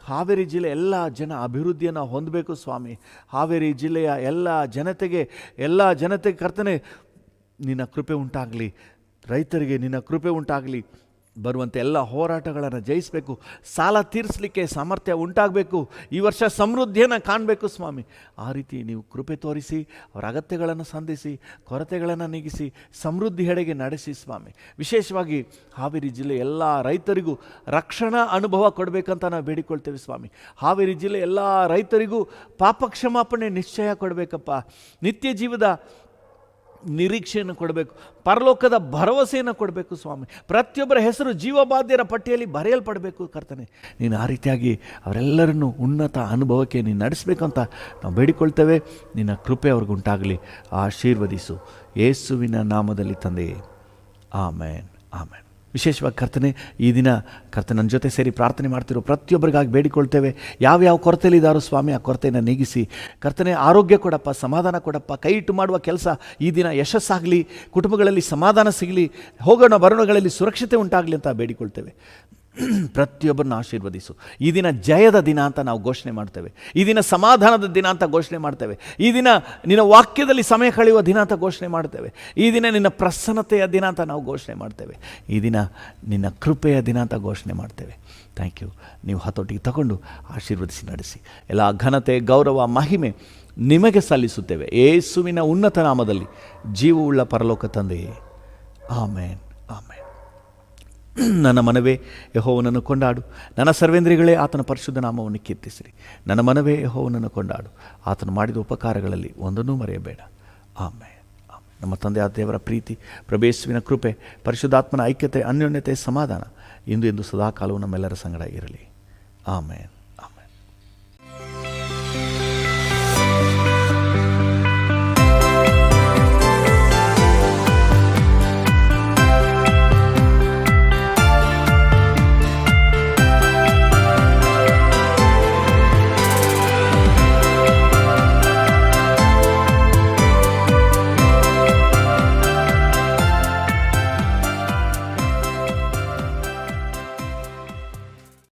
ಹಾವೇರಿ ಜಿಲ್ಲೆ ಎಲ್ಲ ಜನ ಅಭಿವೃದ್ಧಿಯನ್ನು ಹೊಂದಬೇಕು ಸ್ವಾಮಿ. ಹಾವೇರಿ ಜಿಲ್ಲೆಯ ಎಲ್ಲ ಜನತೆಗೆ ಕರ್ತನೆ ನಿನ್ನ ಕೃಪೆ ಉಂಟಾಗಲಿ, ರೈತರಿಗೆ ನಿನ್ನ ಕೃಪೆ ಉಂಟಾಗಲಿ. ಬರುವಂಥ ಎಲ್ಲ ಹೋರಾಟಗಳನ್ನು ಜಯಿಸಬೇಕು, ಸಾಲ ತೀರಿಸಲಿಕ್ಕೆ ಸಾಮರ್ಥ್ಯ ಉಂಟಾಗಬೇಕು, ಈ ವರ್ಷ ಸಮೃದ್ಧಿಯನ್ನು ಕಾಣಬೇಕು ಸ್ವಾಮಿ. ಆ ರೀತಿ ನೀವು ಕೃಪೆ ತೋರಿಸಿ, ಅವರ ಅಗತ್ಯಗಳನ್ನು ಸಂಧಿಸಿ, ಕೊರತೆಗಳನ್ನು ನೀಗಿಸಿ, ಸಮೃದ್ಧಿ ಹೆಡೆಗೆ ನಡೆಸಿ ಸ್ವಾಮಿ. ವಿಶೇಷವಾಗಿ ಹಾವೇರಿ ಜಿಲ್ಲೆ ಎಲ್ಲ ರೈತರಿಗೂ ರಕ್ಷಣಾ ಅನುಭವ ಕೊಡಬೇಕಂತ ನಾವು ಬೇಡಿಕೊಳ್ತೇವೆ ಸ್ವಾಮಿ. ಹಾವೇರಿ ಜಿಲ್ಲೆ ಎಲ್ಲ ರೈತರಿಗೂ ಪಾಪ ಕ್ಷಮಾಪಣೆ ನಿಶ್ಚಯ ಕೊಡಬೇಕಪ್ಪ. ನಿತ್ಯ ಜೀವದ ನಿರೀಕ್ಷೆಯನ್ನು ಕೊಡಬೇಕು, ಪರಲೋಕದ ಭರವಸೆಯನ್ನು ಕೊಡಬೇಕು ಸ್ವಾಮಿ. ಪ್ರತಿಯೊಬ್ಬರ ಹೆಸರು ಜೀವಬಾಧ್ಯರ ಪಟ್ಟಿಯಲ್ಲಿ ಬರೆಯಲ್ಪಡಬೇಕು ಕರ್ತನೆ. ನೀನು ಆ ರೀತಿಯಾಗಿ ಅವರೆಲ್ಲರನ್ನು ಉನ್ನತ ಅನುಭವಕ್ಕೆ ನೀನು ನಡೆಸಬೇಕಂತ ನಾವು ಬೇಡಿಕೊಳ್ತೇವೆ. ನಿನ್ನ ಕೃಪೆ ಅವ್ರಿಗುಂಟಾಗಲಿ. ಆಶೀರ್ವದಿಸು ಯೇಸುವಿನ ನಾಮದಲ್ಲಿ ತಂದೆಯೇ, ಆಮೇನ್, ಆಮೇನ್. ವಿಶೇಷವಾಗಿ ಕರ್ತನೆ, ಈ ದಿನ ಕರ್ತನೆ ನನ್ನ ಜೊತೆ ಸೇರಿ ಪ್ರಾರ್ಥನೆ ಮಾಡ್ತಿರೋ ಪ್ರತಿಯೊಬ್ಬರಿಗಾಗಿ ಬೇಡಿಕೊಳ್ತೇವೆ. ಯಾವ್ಯಾವ ಕೊರತೆಯಲ್ಲಿದ್ದಾರೋ ಸ್ವಾಮಿ, ಆ ಕೊರತೆಯನ್ನು ನೀಗಿಸಿ ಕರ್ತನೆ ಆರೋಗ್ಯ ಕೊಡಪ್ಪ, ಸಮಾಧಾನ ಕೊಡಪ್ಪ. ಕೈ ಇಟ್ಟು ಮಾಡುವ ಕೆಲಸ ಈ ದಿನ ಯಶಸ್ಸಾಗಲಿ, ಕುಟುಂಬಗಳಲ್ಲಿ ಸಮಾಧಾನ ಸಿಗಲಿ, ಹೋಗೋಣ ಬರೋಣಗಳಲ್ಲಿ ಸುರಕ್ಷತೆ ಉಂಟಾಗಲಿ ಅಂತ ಬೇಡಿಕೊಳ್ತೇವೆ. ಪ್ರತಿಯೊಬ್ಬರನ್ನ ಆಶೀರ್ವದಿಸು. ಈ ದಿನ ಜಯದ ದಿನ ಅಂತ ನಾವು ಘೋಷಣೆ ಮಾಡ್ತೇವೆ. ಈ ದಿನ ಸಮಾಧಾನದ ದಿನ ಅಂತ ಘೋಷಣೆ ಮಾಡ್ತೇವೆ. ಈ ದಿನ ನಿನ್ನ ವಾಕ್ಯದಲ್ಲಿ ಸಮಯ ಕಳೆಯುವ ದಿನ ಅಂತ ಘೋಷಣೆ ಮಾಡ್ತೇವೆ. ಈ ದಿನ ನಿನ್ನ ಪ್ರಸನ್ನತೆಯ ದಿನ ಅಂತ ನಾವು ಘೋಷಣೆ ಮಾಡ್ತೇವೆ. ಈ ದಿನ ನಿನ್ನ ಕೃಪೆಯ ದಿನ ಅಂತ ಘೋಷಣೆ ಮಾಡ್ತೇವೆ. Thank you. ನೀವು ಹತೋಟಿಗೆ ತಗೊಂಡು ಆಶೀರ್ವದಿಸಿ ನಡೆಸಿ. ಎಲ್ಲ ಘನತೆ, ಗೌರವ, ಮಹಿಮೆ ನಿಮಗೆ ಸಲ್ಲಿಸುತ್ತೇವೆ ಯೇಸುವಿನ ಉನ್ನತ ನಾಮದಲ್ಲಿ, ಜೀವವುಳ್ಳ ಪರಲೋಕ ತಂದೆಯೇ. ಆಮೇನ್, ಆಮೇನ್. ನನ್ನ ಮನವೇ ಯೆಹೋವನನ್ನು ಕೊಂಡಾಡು, ನನ್ನ ಸರ್ವೇಂದ್ರಿಗಳೇ ಆತನ ಪರಿಶುದ್ಧ ನಾಮವನ್ನು ಕೀರ್ತಿಸಿರಿ. ನನ್ನ ಮನವೇ ಯೆಹೋವನನ್ನು ಕೊಂಡಾಡು, ಆತನು ಮಾಡಿದ ಉಪಕಾರಗಳಲ್ಲಿ ಒಂದನ್ನೂ ಮರೆಯಬೇಡ. ಆಮೇನ್, ಆಮೇನ್. ನಮ್ಮ ತಂದೆಯಾದ ದೇವರ ಪ್ರೀತಿ, ಪ್ರಭು ಯೇಸುವಿನ ಕೃಪೆ, ಪರಿಶುದ್ಧಾತ್ಮನ ಐಕ್ಯತೆ, ಅನ್ಯೋನ್ಯತೆ, ಸಮಾಧಾನ ಇಂದು ಎಂದು ಸದಾಕಾಲವೂ ನಮ್ಮೆಲ್ಲರ ಸಂಗಡ ಇರಲಿ. ಆಮೇನ್, ಆಮೇನ್.